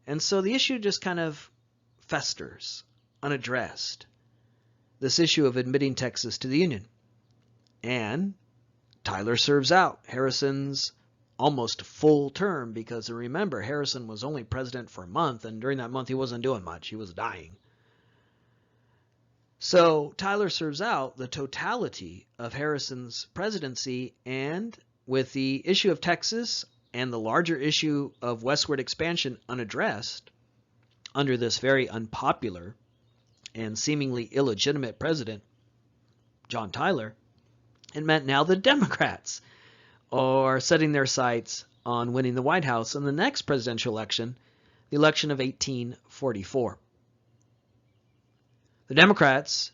And so the issue just kind of festers, unaddressed. This issue of admitting Texas to the Union. And Tyler serves out Harrison's almost full term, because remember, Harrison was only president for a month, and during that month he wasn't doing much. He was dying. So Tyler serves out the totality of Harrison's presidency, and with the issue of Texas and the larger issue of westward expansion unaddressed under this very unpopular and seemingly illegitimate president, John Tyler, it meant now the Democrats are setting their sights on winning the White House in the next presidential election, the election of 1844. The Democrats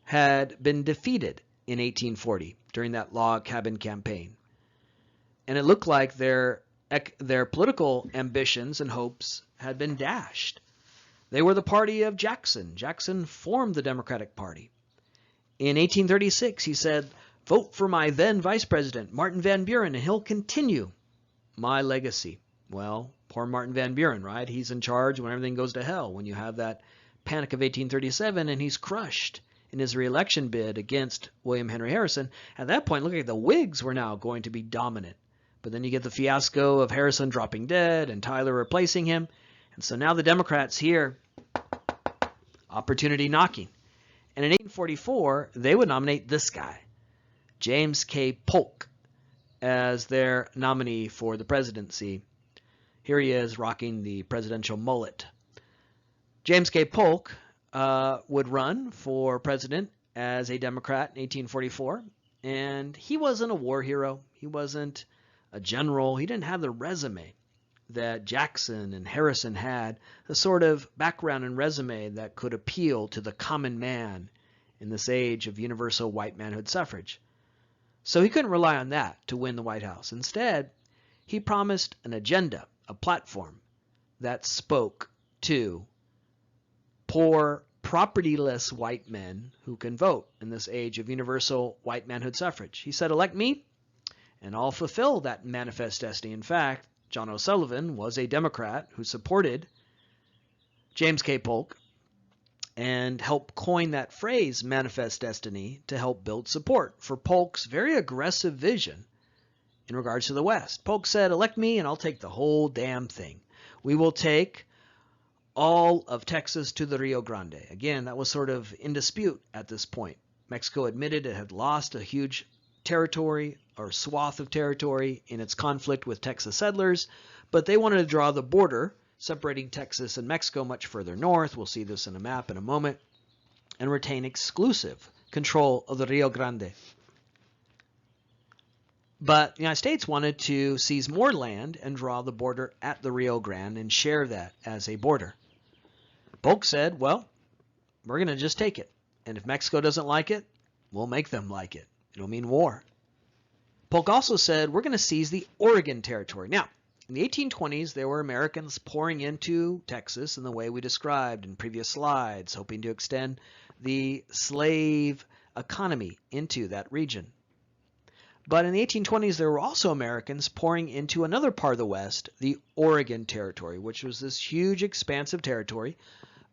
had been defeated in 1840 during that log cabin campaign. And it looked like their political ambitions and hopes had been dashed. They were the party of Jackson. Jackson formed the Democratic Party. In 1836, he said, vote for my then vice president, Martin Van Buren, and he'll continue my legacy. Well, poor Martin Van Buren, right? He's in charge when everything goes to hell, when you have that Panic of 1837, and he's crushed in his re-election bid against William Henry Harrison. At that point, look like the Whigs were now going to be dominant. But then you get the fiasco of Harrison dropping dead and Tyler replacing him. And so now the Democrats here, opportunity knocking. And in 1844, they would nominate this guy, James K. Polk, as their nominee for the presidency. Here he is rocking the presidential mullet. James K. Polk would run for president as a Democrat in 1844, and he wasn't a war hero. He wasn't a general. He didn't have the resume that Jackson and Harrison had, the sort of background and resume that could appeal to the common man in this age of universal white manhood suffrage. So he couldn't rely on that to win the White House. Instead, he promised an agenda, a platform that spoke to poor, propertyless white men who can vote in this age of universal white manhood suffrage. He said, elect me, and I'll fulfill that manifest destiny. In fact, John O'Sullivan was a Democrat who supported James K. Polk and helped coin that phrase, manifest destiny, to help build support for Polk's very aggressive vision in regards to the West. Polk said, elect me and I'll take the whole damn thing. We will take all of Texas to the Rio Grande. Again, that was sort of in dispute at this point. Mexico admitted it had lost a huge territory or swath of territory in its conflict with Texas settlers, but they wanted to draw the border separating Texas and Mexico much further north. We'll see this in a map in a moment, and retain exclusive control of the Rio Grande. But the United States wanted to seize more land and draw the border at the Rio Grande and share that as a border. Polk said, well, we're going to just take it. And if Mexico doesn't like it, we'll make them like it. It'll mean war. Polk also said, we're going to seize the Oregon Territory. Now, in the 1820s, there were Americans pouring into Texas in the way we described in previous slides, hoping to extend the slave economy into that region. But in the 1820s, there were also Americans pouring into another part of the West, the Oregon Territory, which was this huge, expansive territory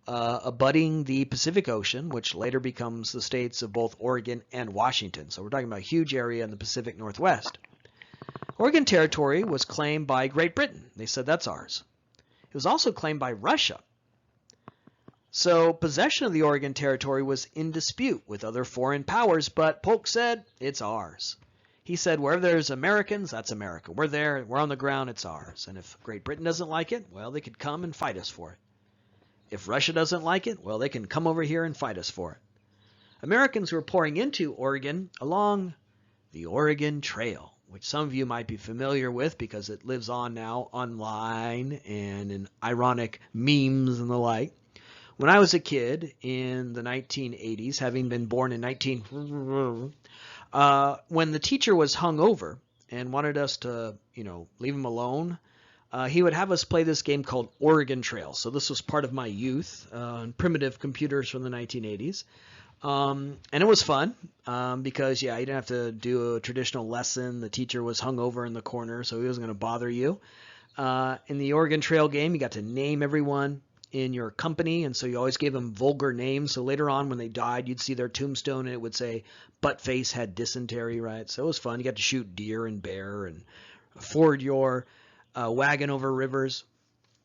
abutting the Pacific Ocean, which later becomes the states of both Oregon and Washington. So we're talking about a huge area in the Pacific Northwest. Oregon Territory was claimed by Great Britain. They said, that's ours. It was also claimed by Russia. So possession of the Oregon Territory was in dispute with other foreign powers, but Polk said, it's ours. He said, wherever there's Americans, that's America. We're there, we're on the ground, it's ours. And if Great Britain doesn't like it, well, they could come and fight us for it. If Russia doesn't like it, well, they can come over here and fight us for it. Americans were pouring into Oregon along the Oregon Trail, which some of you might be familiar with because it lives on now online and in ironic memes and the like. When I was a kid in the 1980s, having been born in when the teacher was hung over and wanted us to, leave him alone, he would have us play this game called Oregon Trail. So this was part of my youth on primitive computers from the 1980s. And it was fun because, you didn't have to do a traditional lesson. The teacher was hung over in the corner, so he wasn't going to bother you. In the Oregon Trail game, you got to name everyone in your company, and so you always gave them vulgar names. So later on, when they died, you'd see their tombstone, and it would say, Buttface had dysentery, right? So it was fun. You got to shoot deer and bear and ford your wagon over rivers.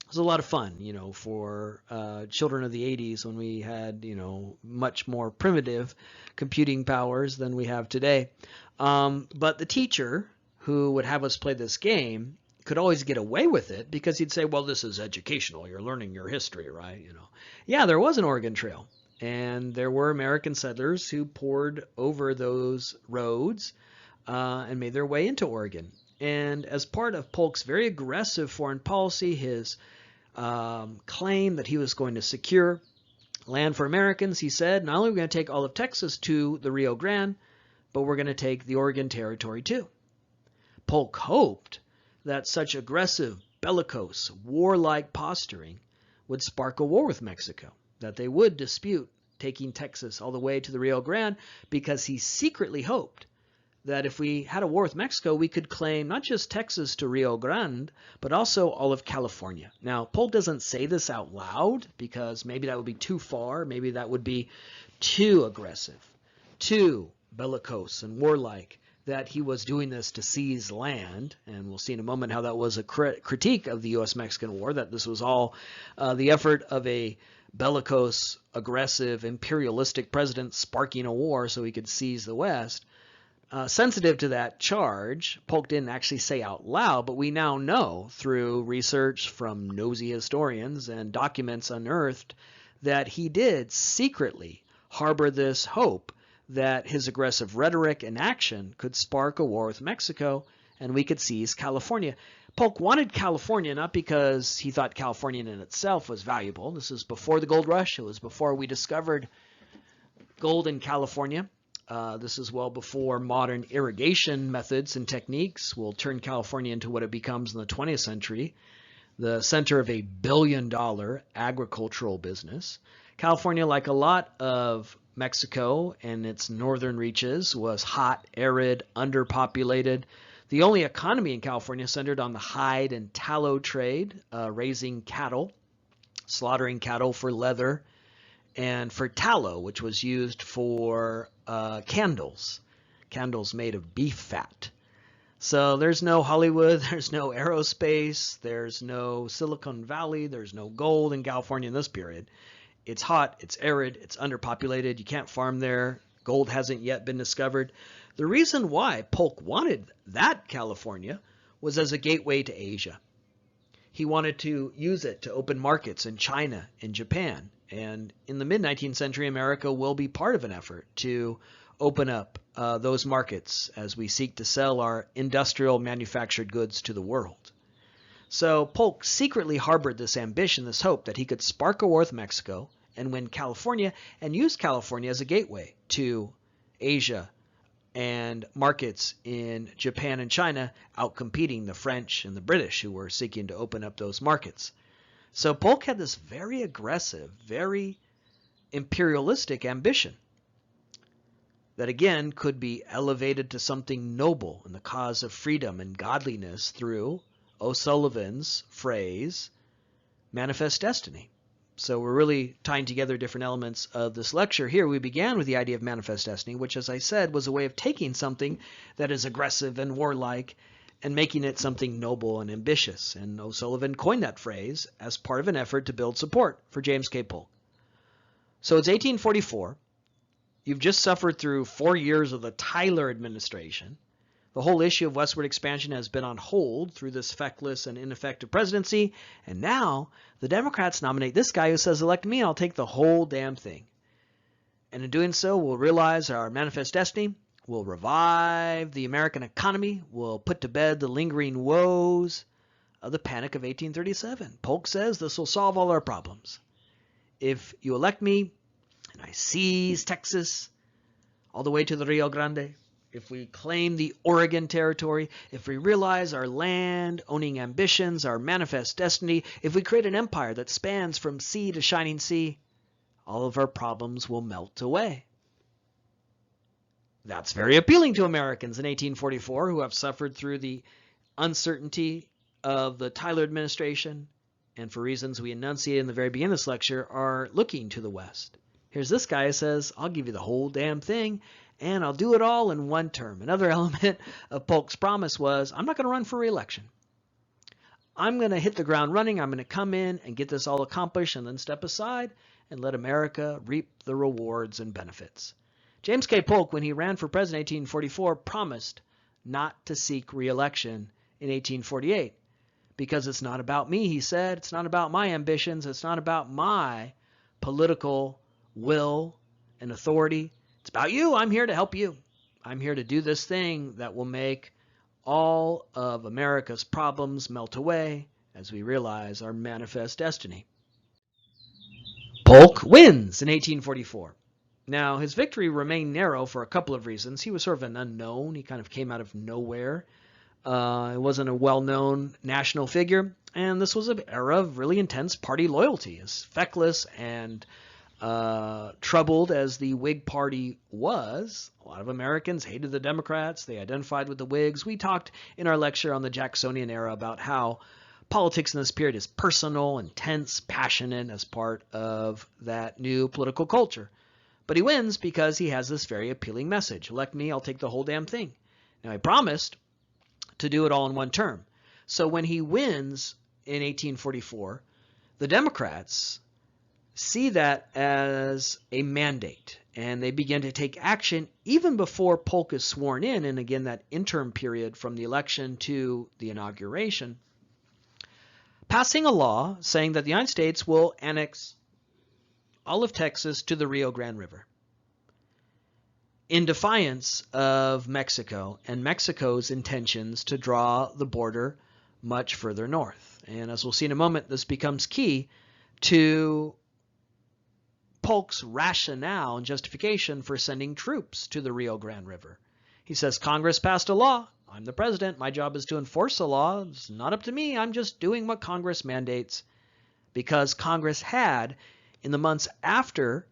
It was a lot of fun, for children of the 80s when we had, much more primitive computing powers than we have today. But the teacher who would have us play this game could always get away with it because he'd say, well, this is educational. You're learning your history, right? Yeah, there was an Oregon Trail, and there were American settlers who poured over those roads and made their way into Oregon. And as part of Polk's very aggressive foreign policy, his claim that he was going to secure land for Americans, he said, not only are we going to take all of Texas to the Rio Grande, but we're going to take the Oregon Territory too. Polk hoped that such aggressive, bellicose, warlike posturing would spark a war with Mexico, that they would dispute taking Texas all the way to the Rio Grande, because he secretly hoped that if we had a war with Mexico, we could claim not just Texas to Rio Grande, but also all of California. Now, Polk doesn't say this out loud because maybe that would be too far. Maybe that would be too aggressive, too bellicose and warlike, that he was doing this to seize land. And we'll see in a moment how that was a critique of the U.S.-Mexican War, that this was all the effort of a bellicose, aggressive, imperialistic president sparking a war so he could seize the West. Sensitive to that charge, Polk didn't actually say out loud, but we now know through research from nosy historians and documents unearthed that he did secretly harbor this hope that his aggressive rhetoric and action could spark a war with Mexico and we could seize California. Polk wanted California not because he thought California in itself was valuable. This is before the gold rush. It was before we discovered gold in California. This is well before modern irrigation methods and techniques will turn California into what it becomes in the 20th century, the center of a billion-dollar agricultural business. California, like a lot of Mexico and its northern reaches, was hot, arid, underpopulated. The only economy in California centered on the hide and tallow trade, raising cattle, slaughtering cattle for leather, and for tallow, which was used for candles made of beef fat. So there's no Hollywood, there's no aerospace, there's no Silicon Valley, there's no gold in California in this period. It's hot, it's arid, it's underpopulated, you can't farm there, gold hasn't yet been discovered. The reason why Polk wanted that California was as a gateway to Asia. He wanted to use it to open markets in China and Japan. And in the mid-19th century, America will be part of an effort to open up those markets as we seek to sell our industrial manufactured goods to the world. So Polk secretly harbored this ambition, this hope that he could spark a war with Mexico and win California and use California as a gateway to Asia and markets in Japan and China, outcompeting the French and the British who were seeking to open up those markets. So Polk had this very aggressive, very imperialistic ambition that again could be elevated to something noble in the cause of freedom and godliness through O'Sullivan's phrase, manifest destiny. So we're really tying together different elements of this lecture here. We began with the idea of manifest destiny, which, as I said, was a way of taking something that is aggressive and warlike and making it something noble and ambitious. And O'Sullivan coined that phrase as part of an effort to build support for James K. Polk. So it's 1844. You've just suffered through 4 years of the Tyler administration. The whole issue of westward expansion has been on hold through this feckless and ineffective presidency, and now the Democrats nominate this guy who says, elect me, I'll take the whole damn thing. And in doing so, we'll realize our manifest destiny, we'll revive the American economy, we'll put to bed the lingering woes of the Panic of 1837. Polk says this will solve all our problems. if you elect me and I seize Texas all the way to the Rio Grande, if we claim the Oregon Territory, if we realize our land-owning ambitions, our manifest destiny, if we create an empire that spans from sea to shining sea, all of our problems will melt away. That's very appealing to Americans in 1844 who have suffered through the uncertainty of the Tyler administration and, for reasons we enunciate in the very beginning of this lecture, are looking to the West. Here's this guy who says, I'll give you the whole damn thing, and I'll do it all in one term. Another element of Polk's promise was, I'm not going to run for re-election. I'm going to hit the ground running. I'm going to come in and get this all accomplished and then step aside and let America reap the rewards and benefits. James K. Polk, when he ran for president in 1844, promised not to seek re-election in 1848. Because it's not about me, he said. It's not about my ambitions. It's not about my political will and authority. It's about you. I'm here to help you. I'm here to do this thing that will make all of America's problems melt away as we realize our manifest destiny. Polk wins in 1844. Now, his victory remained narrow for a couple of reasons. He was sort of an unknown. He kind of came out of nowhere. It wasn't a well-known national figure, and this was an era of really intense party loyalty. As feckless and troubled as the Whig Party was, a lot of Americans hated the Democrats. They identified with the Whigs. We talked in our lecture on the Jacksonian era about how politics in this period is personal, intense, passionate as part of that new political culture. But he wins because he has this very appealing message. Elect me, I'll take the whole damn thing. Now, he promised to do it all in one term. So when he wins in 1844, the Democrats see that as a mandate, and they begin to take action even before Polk is sworn in, and again, that interim period from the election to the inauguration, passing a law saying that the United States will annex all of Texas to the Rio Grande River in defiance of Mexico and Mexico's intentions to draw the border much further north. And as we'll see in a moment, this becomes key to Polk's rationale and justification for sending troops to the Rio Grande River. He says, Congress passed a law. I'm the president. My job is to enforce the law. It's not up to me. I'm just doing what Congress mandates, because Congress had, in the months after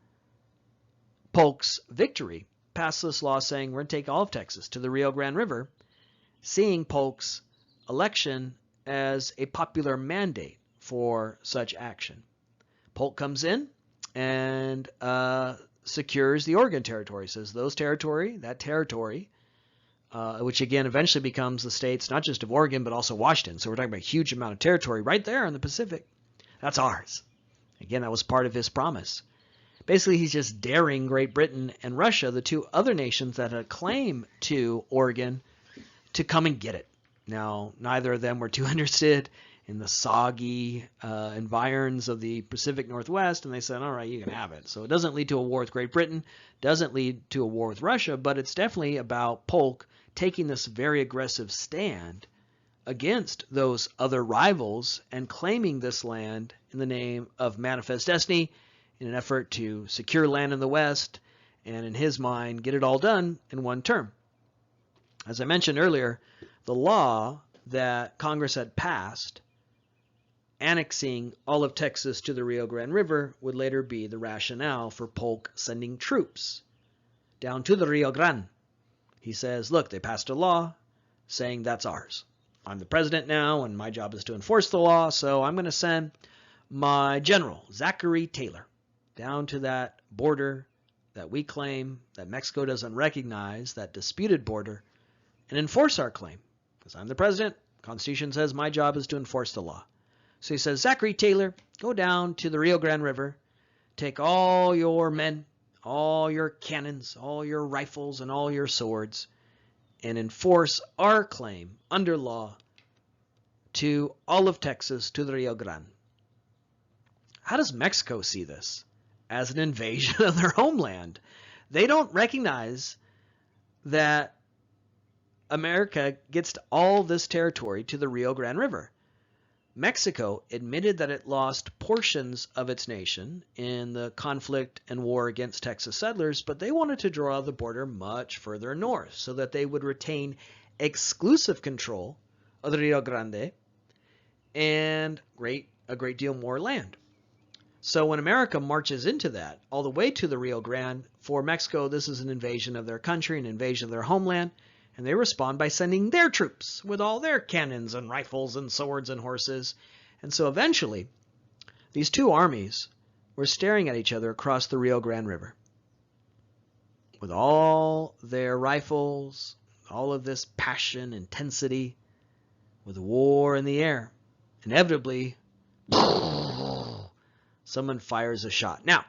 Polk's victory, passed this law saying we're going to take all of Texas to the Rio Grande River, seeing Polk's election as a popular mandate for such action. Polk comes in and secures the Oregon Territory, says that territory, which again eventually becomes the states not just of Oregon but also Washington. So we're talking about a huge amount of territory right there in the Pacific. That's ours. Again, that was part of his promise. Basically, he's just daring Great Britain and Russia, the two other nations that had a claim to Oregon, to come and get it. Now, neither of them were too interested in the soggy environs of the Pacific Northwest, and they said, all right, you can have it. So it doesn't lead to a war with Great Britain, doesn't lead to a war with Russia, but it's definitely about Polk taking this very aggressive stand against those other rivals and claiming this land in the name of manifest destiny in an effort to secure land in the West and, in his mind, get it all done in one term. As I mentioned earlier, the law that Congress had passed annexing all of Texas to the Rio Grande River would later be the rationale for Polk sending troops down to the Rio Grande. He says, look, they passed a law saying that's ours. I'm the president now, and my job is to enforce the law, so I'm going to send my general, Zachary Taylor, down to that border that we claim that Mexico doesn't recognize, that disputed border, and enforce our claim. Because I'm the president, the Constitution says my job is to enforce the law. So he says, Zachary Taylor, go down to the Rio Grande River, take all your men, all your cannons, all your rifles, and all your swords, and enforce our claim under law to all of Texas, to the Rio Grande. How does Mexico see this? As an invasion of their homeland. They don't recognize that America gets to all this territory to the Rio Grande River. Mexico admitted that it lost portions of its nation in the conflict and war against Texas settlers, but they wanted to draw the border much further north so that they would retain exclusive control of the Rio Grande and a great deal more land. So when America marches into that, all the way to the Rio Grande, for Mexico, this is an invasion of their country, an invasion of their homeland, and they respond by sending their troops with all their cannons and rifles and swords and horses. And so eventually, these two armies were staring at each other across the Rio Grande River with all their rifles, all of this passion, intensity, with war in the air. Inevitably, someone fires a shot. Now,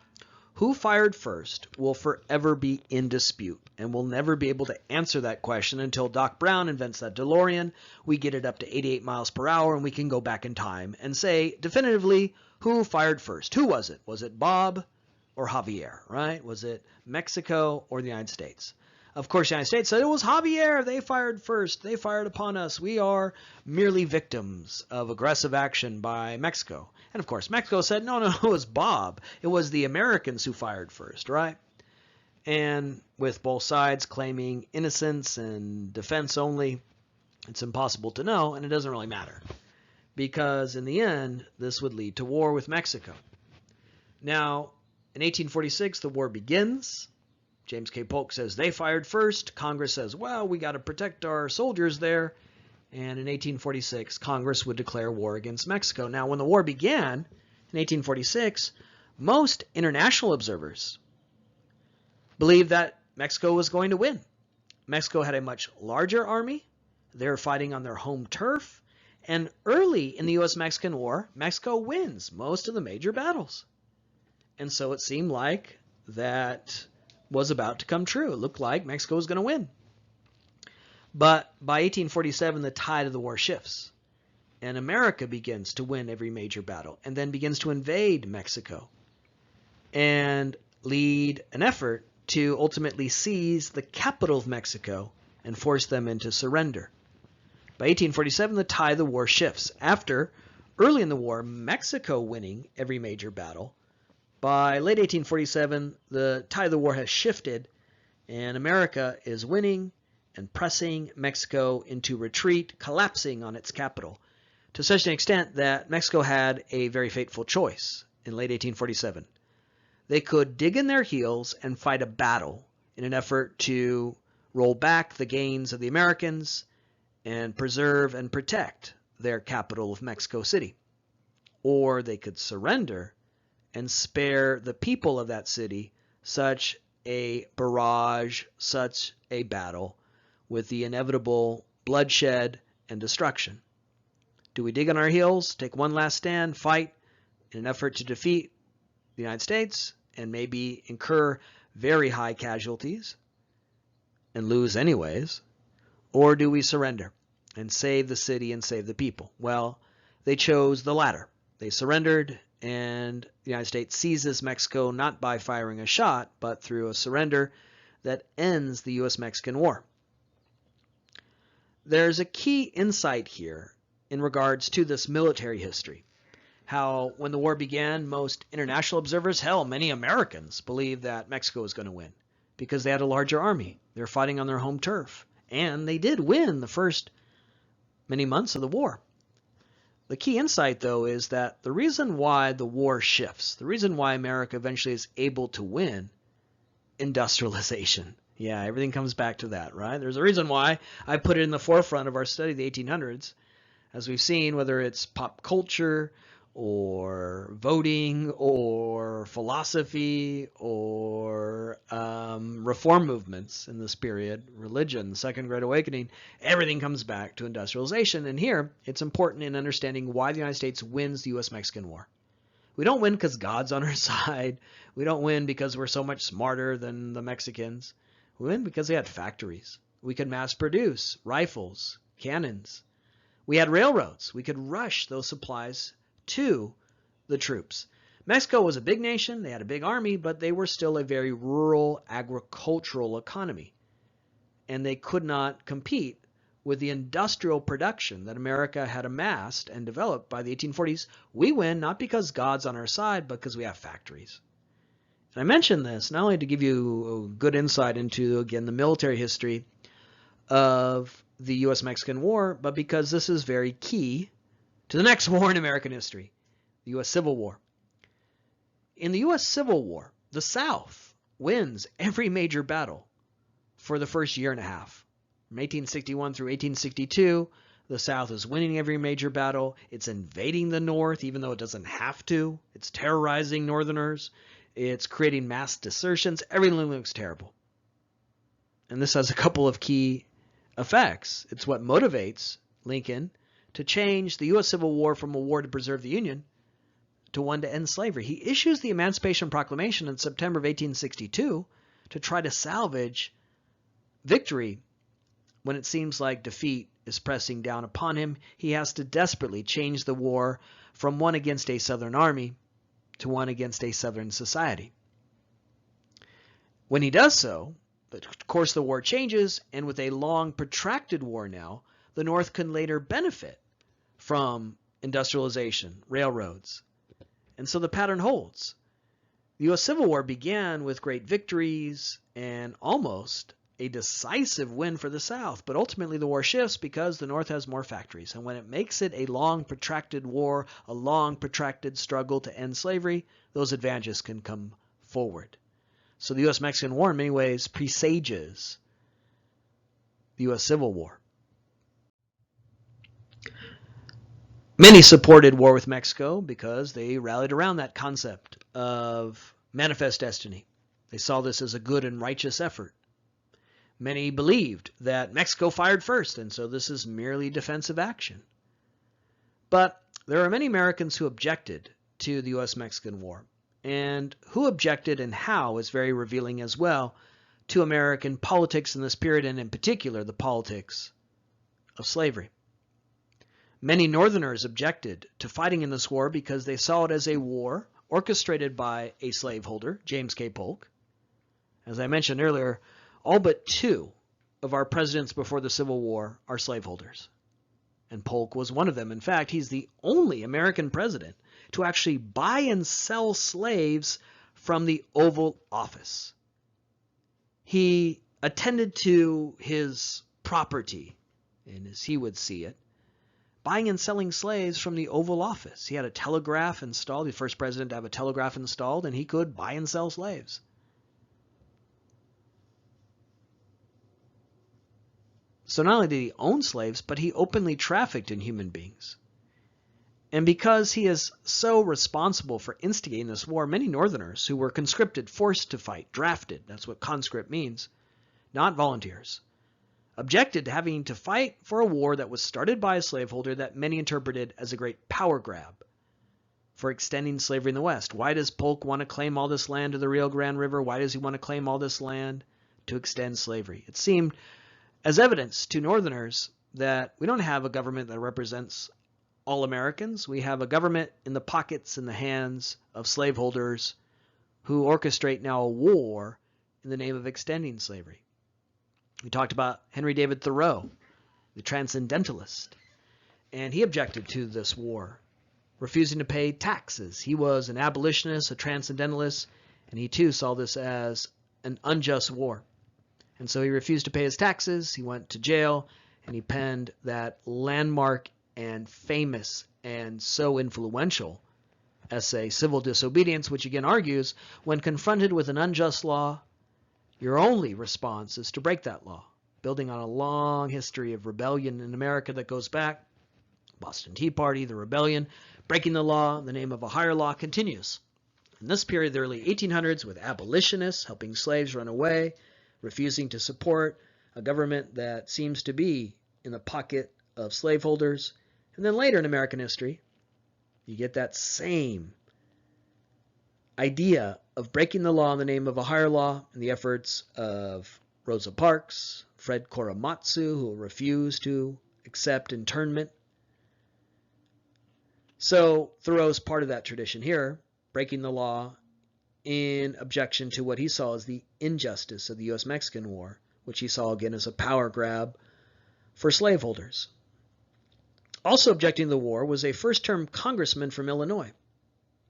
who fired first will forever be in dispute, and we'll never be able to answer that question until Doc Brown invents that DeLorean. We get it up to 88 miles per hour, and we can go back in time and say definitively who fired first. Who was it? Was it Bob or Javier, right? Was it Mexico or the United States? Of course, the United States said it was Javier. They fired first. They fired upon us. We are merely victims of aggressive action by Mexico. And of course, Mexico said, no, it was Bob. It was the Americans who fired first, right? And with both sides claiming innocence and defense only, it's impossible to know, and it doesn't really matter. Because in the end, this would lead to war with Mexico. Now, in 1846, the war begins. James K. Polk says they fired first. Congress says, well, we got to protect our soldiers there. And in 1846, Congress would declare war against Mexico. Now, when the war began in 1846, most international observers believed that Mexico was going to win. Mexico had a much larger army. They were fighting on their home turf. And early in the U.S.-Mexican War, Mexico wins most of the major battles. And so it seemed like that was about to come true. It looked like Mexico was going to win. But by 1847, the tide of the war shifts, and America begins to win every major battle, and then begins to invade Mexico and lead an effort to ultimately seize the capital of Mexico and force them into surrender. By 1847, the tide of the war shifts. After, early in the war, Mexico winning every major battle, by late 1847, the tide of the war has shifted, and America is winning and pressing Mexico into retreat, collapsing on its capital, to such an extent that Mexico had a very fateful choice in late 1847. They could dig in their heels and fight a battle in an effort to roll back the gains of the Americans and preserve and protect their capital of Mexico City. Or they could surrender and spare the people of that city such a barrage, such a battle, with the inevitable bloodshed and destruction. Do we dig on our heels, take one last stand, fight in an effort to defeat the United States and maybe incur very high casualties and lose anyways? Or do we surrender and save the city and save the people? Well, they chose the latter. They surrendered, and the United States seizes Mexico not by firing a shot, but through a surrender that ends the U.S.-Mexican War. There's a key insight here in regards to this military history. How when the war began, most international observers, hell, many Americans, believed that Mexico was going to win because they had a larger army. They're fighting on their home turf. And they did win the first many months of the war. The key insight, though, is that the reason why the war shifts, the reason why America eventually is able to win, industrialization. Yeah, everything comes back to that, right? There's a reason why I put it in the forefront of our study, the 1800s. As we've seen, whether it's pop culture or voting or philosophy or reform movements in this period, religion, Second Great Awakening, everything comes back to industrialization. And here, it's important in understanding why the United States wins the U.S.-Mexican War. We don't win because God's on our side. We don't win because we're so much smarter than the Mexicans. We win because they had factories. We could mass produce rifles, cannons. We had railroads. We could rush those supplies to the troops. Mexico was a big nation. They had a big army, but they were still a very rural agricultural economy. And they could not compete with the industrial production that America had amassed and developed by the 1840s, we win not because God's on our side, but because we have factories. And I mention this not only to give you a good insight into, again, the military history of the U.S.-Mexican War, but because this is very key to the next war in American history, the U.S. Civil War. In the U.S. Civil War, the South wins every major battle for the first year and a half. From 1861 through 1862, the South is winning every major battle. It's invading the North, even though it doesn't have to. It's terrorizing Northerners. It's creating mass desertions. Everything looks terrible. And this has a couple of key effects. It's what motivates Lincoln to change the U.S. Civil War from a war to preserve the Union to one to end slavery. He issues the Emancipation Proclamation in September of 1862 to try to salvage victory. When it seems like defeat is pressing down upon him, he has to desperately change the war from one against a Southern army to one against a Southern society. When he does so, of course the war changes, and with a long, protracted war now, the North can later benefit from industrialization, railroads. And so the pattern holds. The U.S. Civil War began with great victories and almost a decisive win for the South, but ultimately the war shifts because the North has more factories. And when it makes it a long, protracted war, a long, protracted struggle to end slavery, those advantages can come forward. So the U.S.-Mexican War in many ways presages the U.S. Civil War. Many supported war with Mexico because they rallied around that concept of manifest destiny. They saw this as a good and righteous effort. Many believed that Mexico fired first, and so this is merely defensive action. But there are many Americans who objected to the U.S.-Mexican War, and who objected and how is very revealing as well to American politics in this period, and in particular the politics of slavery. Many Northerners objected to fighting in this war because they saw it as a war orchestrated by a slaveholder, James K. Polk. As I mentioned earlier, all but two of our presidents before the Civil War are slaveholders. And Polk was one of them. In fact, he's the only American president to actually buy and sell slaves from the Oval Office. He attended to his property, and as he would see it, buying and selling slaves from the Oval Office. He had a telegraph installed, the first president to have a telegraph installed, and he could buy and sell slaves. So not only did he own slaves, but he openly trafficked in human beings. And because he is so responsible for instigating this war, many Northerners who were conscripted, forced to fight, drafted, that's what conscript means, not volunteers, objected to having to fight for a war that was started by a slaveholder that many interpreted as a great power grab for extending slavery in the West. Why does Polk want to claim all this land to the Rio Grande River? Why does he want to claim all this land to extend slavery? It seemed as evidence to Northerners that we don't have a government that represents all Americans. We have a government in the pockets and the hands of slaveholders who orchestrate now a war in the name of extending slavery. We talked about Henry David Thoreau, the transcendentalist, and he objected to this war, refusing to pay taxes. He was an abolitionist, a transcendentalist, and he too saw this as an unjust war. And so he refused to pay his taxes, he went to jail, and he penned that landmark and famous and so influential essay, Civil Disobedience, which again argues, when confronted with an unjust law, your only response is to break that law, building on a long history of rebellion in America that goes back. Boston Tea Party, the rebellion, breaking the law in the name of a higher law continues. In this period, the early 1800s, with abolitionists helping slaves run away, refusing to support a government that seems to be in the pocket of slaveholders. And then later in American history, you get that same idea of breaking the law in the name of a higher law and the efforts of Rosa Parks, Fred Korematsu, who refused to accept internment. So Thoreau's part of that tradition here, breaking the law in objection to what he saw as the injustice of the U.S.-Mexican War, which he saw again as a power grab for slaveholders. Also objecting to the war was a first-term congressman from Illinois,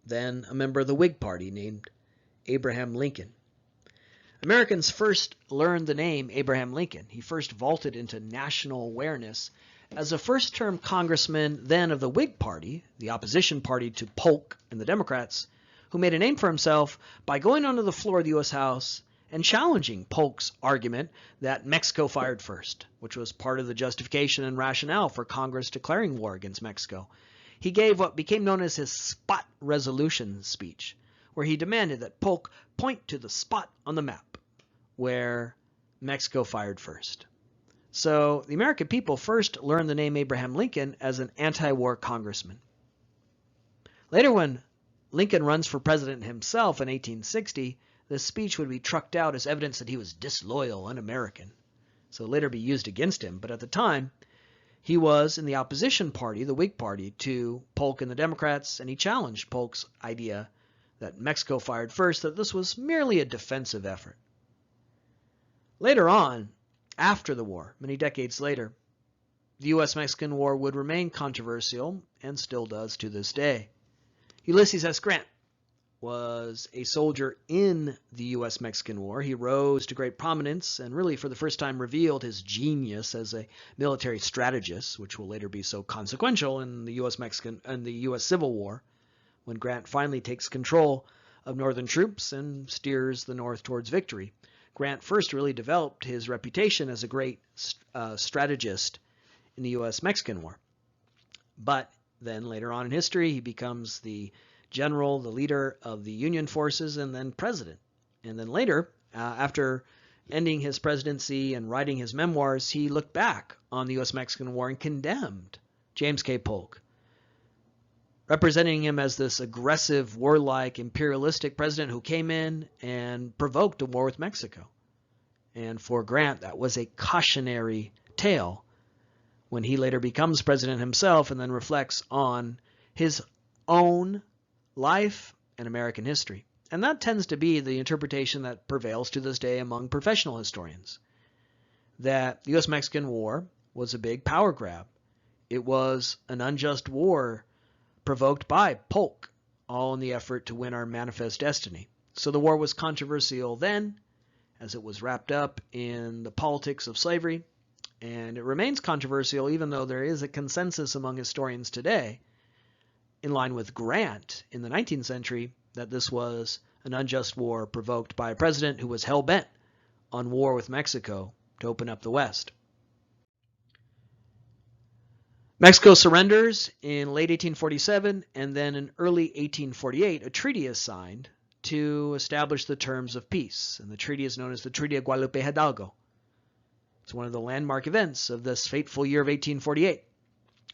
then a member of the Whig Party named Abraham Lincoln. Americans first learned the name Abraham Lincoln. He first vaulted into national awareness as a first-term congressman then of the Whig Party, the opposition party to Polk and the Democrats, who made a name for himself by going onto the floor of the U.S. House and challenging Polk's argument that Mexico fired first, which was part of the justification and rationale for Congress declaring war against Mexico. He gave what became known as his spot resolution speech, where he demanded that Polk point to the spot on the map where Mexico fired first. So the American people first learned the name Abraham Lincoln as an anti-war congressman. Later, when Lincoln runs for president himself in 1860, this speech would be trucked out as evidence that he was disloyal, un-American. So it'll later be used against him. But at the time, he was in the opposition party, the Whig Party, to Polk and the Democrats, and he challenged Polk's idea that Mexico fired first, that this was merely a defensive effort. Later on, after the war, many decades later, the U.S.-Mexican War would remain controversial and still does to this day. Ulysses S. Grant was a soldier in the U.S.-Mexican War. He rose to great prominence and really for the first time revealed his genius as a military strategist, which will later be so consequential in the U.S.-Mexican and the U.S. Civil War, when Grant finally takes control of northern troops and steers the North towards victory. Grant first really developed his reputation as a great strategist in the U.S.-Mexican War. But then later on in history, he becomes the general, the leader of the Union forces, and then president. And then later, after ending his presidency and writing his memoirs, he looked back on the U.S.-Mexican War and condemned James K. Polk, representing him as this aggressive, warlike, imperialistic president who came in and provoked a war with Mexico. And for Grant, that was a cautionary tale when he later becomes president himself and then reflects on his own life and American history. And that tends to be the interpretation that prevails to this day among professional historians, that the U.S.-Mexican War was a big power grab. It was an unjust war provoked by Polk, all in the effort to win our manifest destiny. So the war was controversial then, as it was wrapped up in the politics of slavery, and it remains controversial even though there is a consensus among historians today, in line with Grant in the 19th century, that this was an unjust war provoked by a president who was hell-bent on war with Mexico to open up the West. Mexico surrenders in late 1847, and then in early 1848, a treaty is signed to establish the terms of peace, and the treaty is known as the Treaty of Guadalupe Hidalgo. It's one of the landmark events of this fateful year of 1848.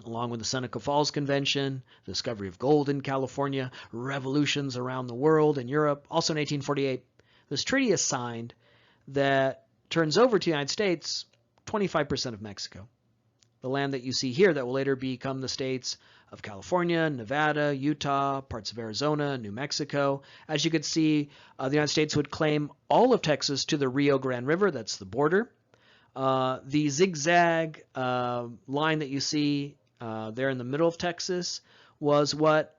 Along with the Seneca Falls Convention, the discovery of gold in California, revolutions around the world and Europe. Also in 1848, this treaty is signed that turns over to the United States 25% of Mexico. The land that you see here that will later become the states of California, Nevada, Utah, parts of Arizona, New Mexico. As you could see, the United States would claim all of Texas to the Rio Grande River. That's the border. The zigzag line that you see there in the middle of Texas was what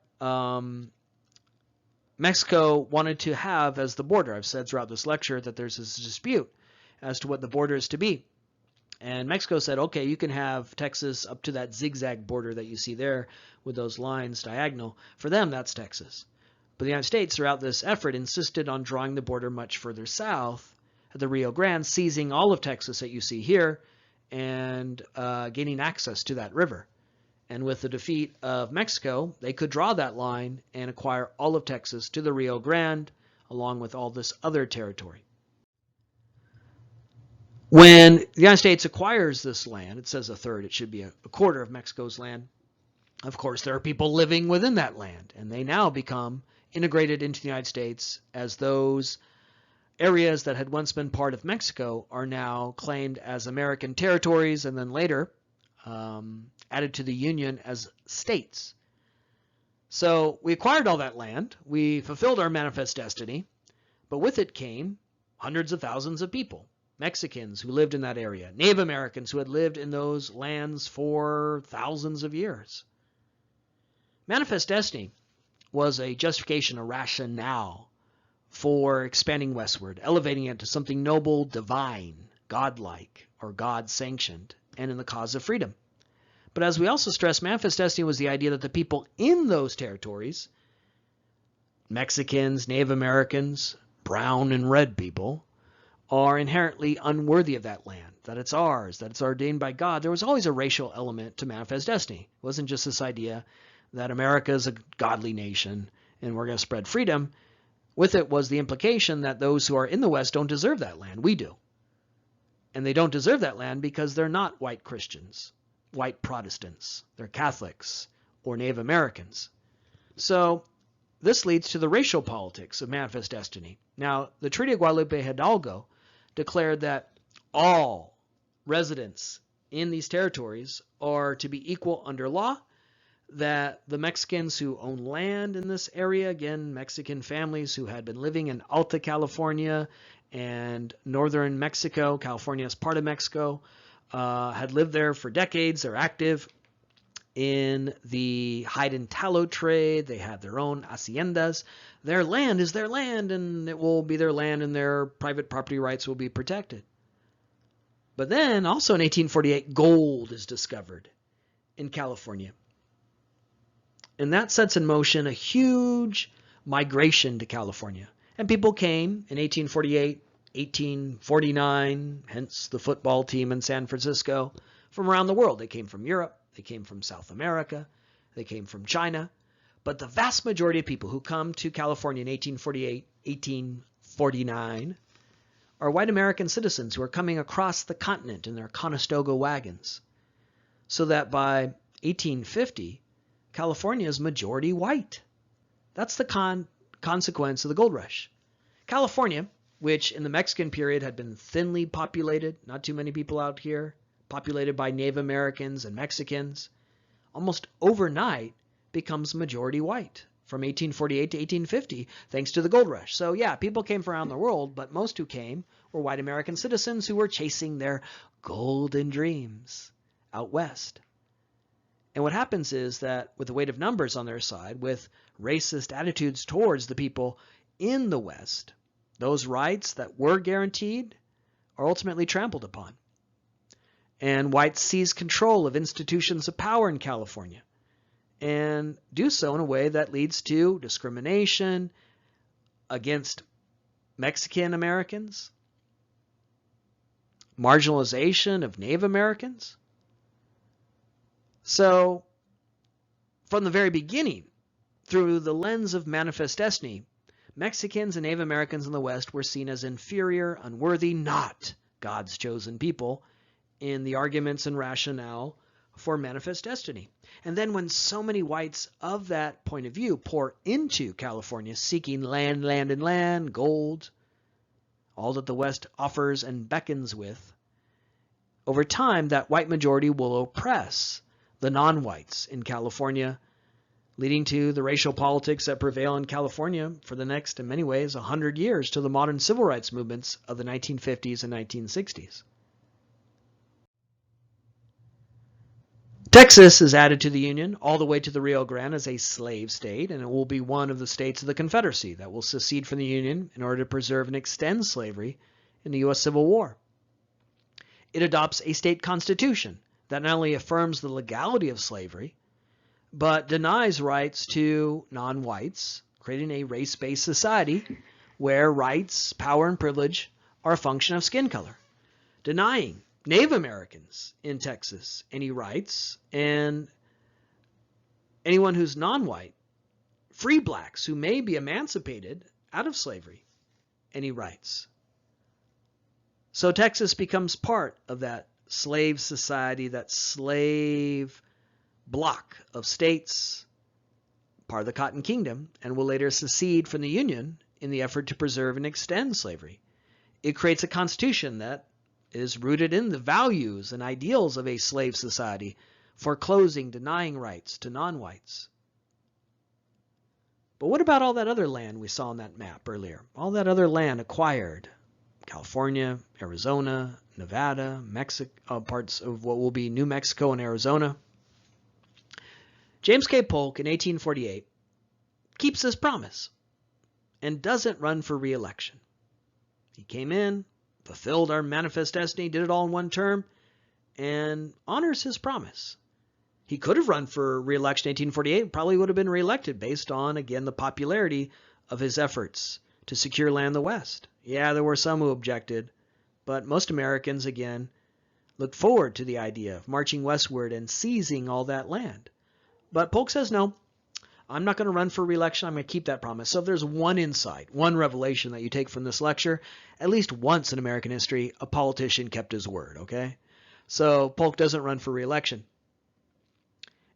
Mexico wanted to have as the border. I've said throughout this lecture that there's this dispute as to what the border is to be. And Mexico said, okay, you can have Texas up to that zigzag border that you see there with those lines diagonal. For them, that's Texas. But the United States, throughout this effort, insisted on drawing the border much further south at the Rio Grande, seizing all of Texas that you see here and gaining access to that river. And with the defeat of Mexico, they could draw that line and acquire all of Texas to the Rio Grande, along with all this other territory. When the United States acquires this land, it says a third, it should be a quarter of Mexico's land. Of course, there are people living within that land, and they now become integrated into the United States as those areas that had once been part of Mexico are now claimed as American territories and then later added to the Union as states. So we acquired all that land, we fulfilled our manifest destiny, but with it came hundreds of thousands of people. Mexicans who lived in that area, Native Americans who had lived in those lands for thousands of years. Manifest destiny was a justification, a rationale for expanding westward, elevating it to something noble, divine, godlike, or God-sanctioned, and in the cause of freedom. But as we also stressed, manifest destiny was the idea that the people in those territories, Mexicans, Native Americans, brown and red people, are inherently unworthy of that land, that it's ours, that it's ordained by God. There was always a racial element to manifest destiny. It wasn't just this idea that America is a godly nation and we're going to spread freedom. With it was the implication that those who are in the West don't deserve that land. We do. And they don't deserve that land because they're not white Christians, white Protestants. They're Catholics or Native Americans. So this leads to the racial politics of manifest destiny. Now, the Treaty of Guadalupe Hidalgo declared that all residents in these territories are to be equal under law, that the Mexicans who own land in this area, again, Mexican families who had been living in Alta California and northern Mexico, California is part of Mexico, had lived there for decades. They're active in the hide and tallow trade. They have their own haciendas. Their land is their land, and it will be their land, and their private property rights will be protected. But then, also in 1848, gold is discovered in California. And that sets in motion a huge migration to California. And people came in 1848, 1849, hence the football team in San Francisco, from around the world. They came from Europe, they came from South America, they came from China. But the vast majority of people who come to California in 1848, 1849 are white American citizens who are coming across the continent in their Conestoga wagons. So that by 1850, California is majority white. That's the consequence of the gold rush. California, which in the Mexican period had been thinly populated, not too many people out here, populated by Native Americans and Mexicans, almost overnight becomes majority white from 1848 to 1850 thanks to the gold rush. So yeah, people came from around the world, but most who came were white American citizens who were chasing their golden dreams out west. And what happens is that with the weight of numbers on their side, with racist attitudes towards the people in the West, those rights that were guaranteed are ultimately trampled upon. And whites seize control of institutions of power in California and do so in a way that leads to discrimination against Mexican Americans, marginalization of Native Americans. So, from the very beginning, through the lens of manifest destiny, Mexicans and Native Americans in the West were seen as inferior, unworthy, not God's chosen people in the arguments and rationale for manifest destiny. And then when so many whites of that point of view pour into California seeking land, gold, all that the West offers and beckons with, over time that white majority will oppress the non-whites in California, leading to the racial politics that prevail in California for the next, in many ways, 100 years to the modern civil rights movements of the 1950s and 1960s. Texas is added to the Union all the way to the Rio Grande as a slave state, and it will be one of the states of the Confederacy that will secede from the Union in order to preserve and extend slavery in the U.S. Civil War. It adopts a state constitution that not only affirms the legality of slavery, but denies rights to non-whites, creating a race-based society where rights, power, and privilege are a function of skin color, denying Native Americans in Texas any rights, and anyone who's non-white, free blacks who may be emancipated out of slavery, any rights. So Texas becomes part of that slave society, that slave block of states, part of the Cotton Kingdom, and will later secede from the Union in the effort to preserve and extend slavery. It creates a constitution that is rooted in the values and ideals of a slave society, foreclosing, denying rights to non-whites. But what about all that other land we saw on that map earlier? All that other land acquired, California, Arizona, Nevada, Mexico, parts of what will be New Mexico and Arizona. James K. Polk in 1848 keeps his promise and doesn't run for re-election. He came in, fulfilled our manifest destiny, did it all in one term, and honors his promise. He could have run for re-election in 1848, probably would have been reelected based on, again, the popularity of his efforts to secure land in the West. Yeah, there were some who objected, but most Americans, again, looked forward to the idea of marching westward and seizing all that land. But Polk says, no, I'm not going to run for re-election. I'm going to keep that promise. So if there's one insight, one revelation that you take from this lecture, at least once in American history, a politician kept his word, okay? So Polk doesn't run for re-election.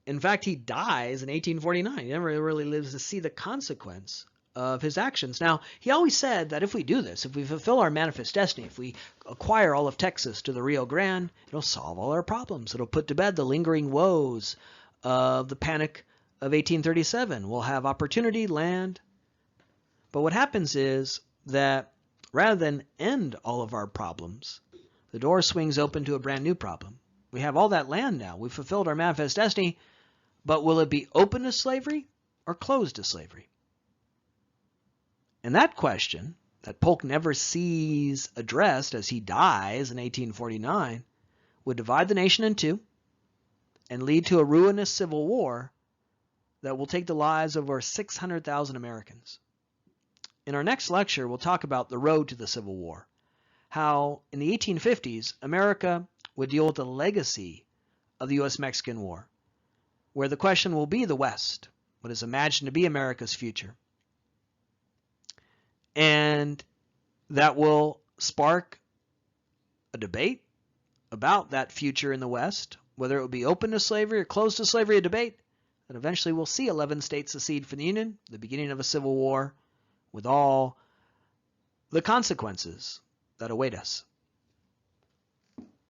In fact, he dies in 1849. He never really lives to see the consequence of his actions. Now, he always said that if we do this, if we fulfill our manifest destiny, if we acquire all of Texas to the Rio Grande, it'll solve all our problems. It'll put to bed the lingering woes of the Panic of 1837. We'll have opportunity, land. But what happens is that rather than end all of our problems, the door swings open to a brand new problem. We have all that land now. We've fulfilled our manifest destiny, but will it be open to slavery or closed to slavery? And that question that Polk never sees addressed as he dies in 1849 would divide the nation in two and lead to a ruinous civil war that will take the lives of over 600,000 Americans. In our next lecture, we'll talk about the road to the Civil War, how in the 1850s, America would deal with the legacy of the U.S.-Mexican War, where the question will be the West, what is imagined to be America's future. And that will spark a debate about that future in the West, whether it will be open to slavery or closed to slavery, a debate that eventually we'll see 11 states secede from the Union, the beginning of a civil war, with all the consequences that await us.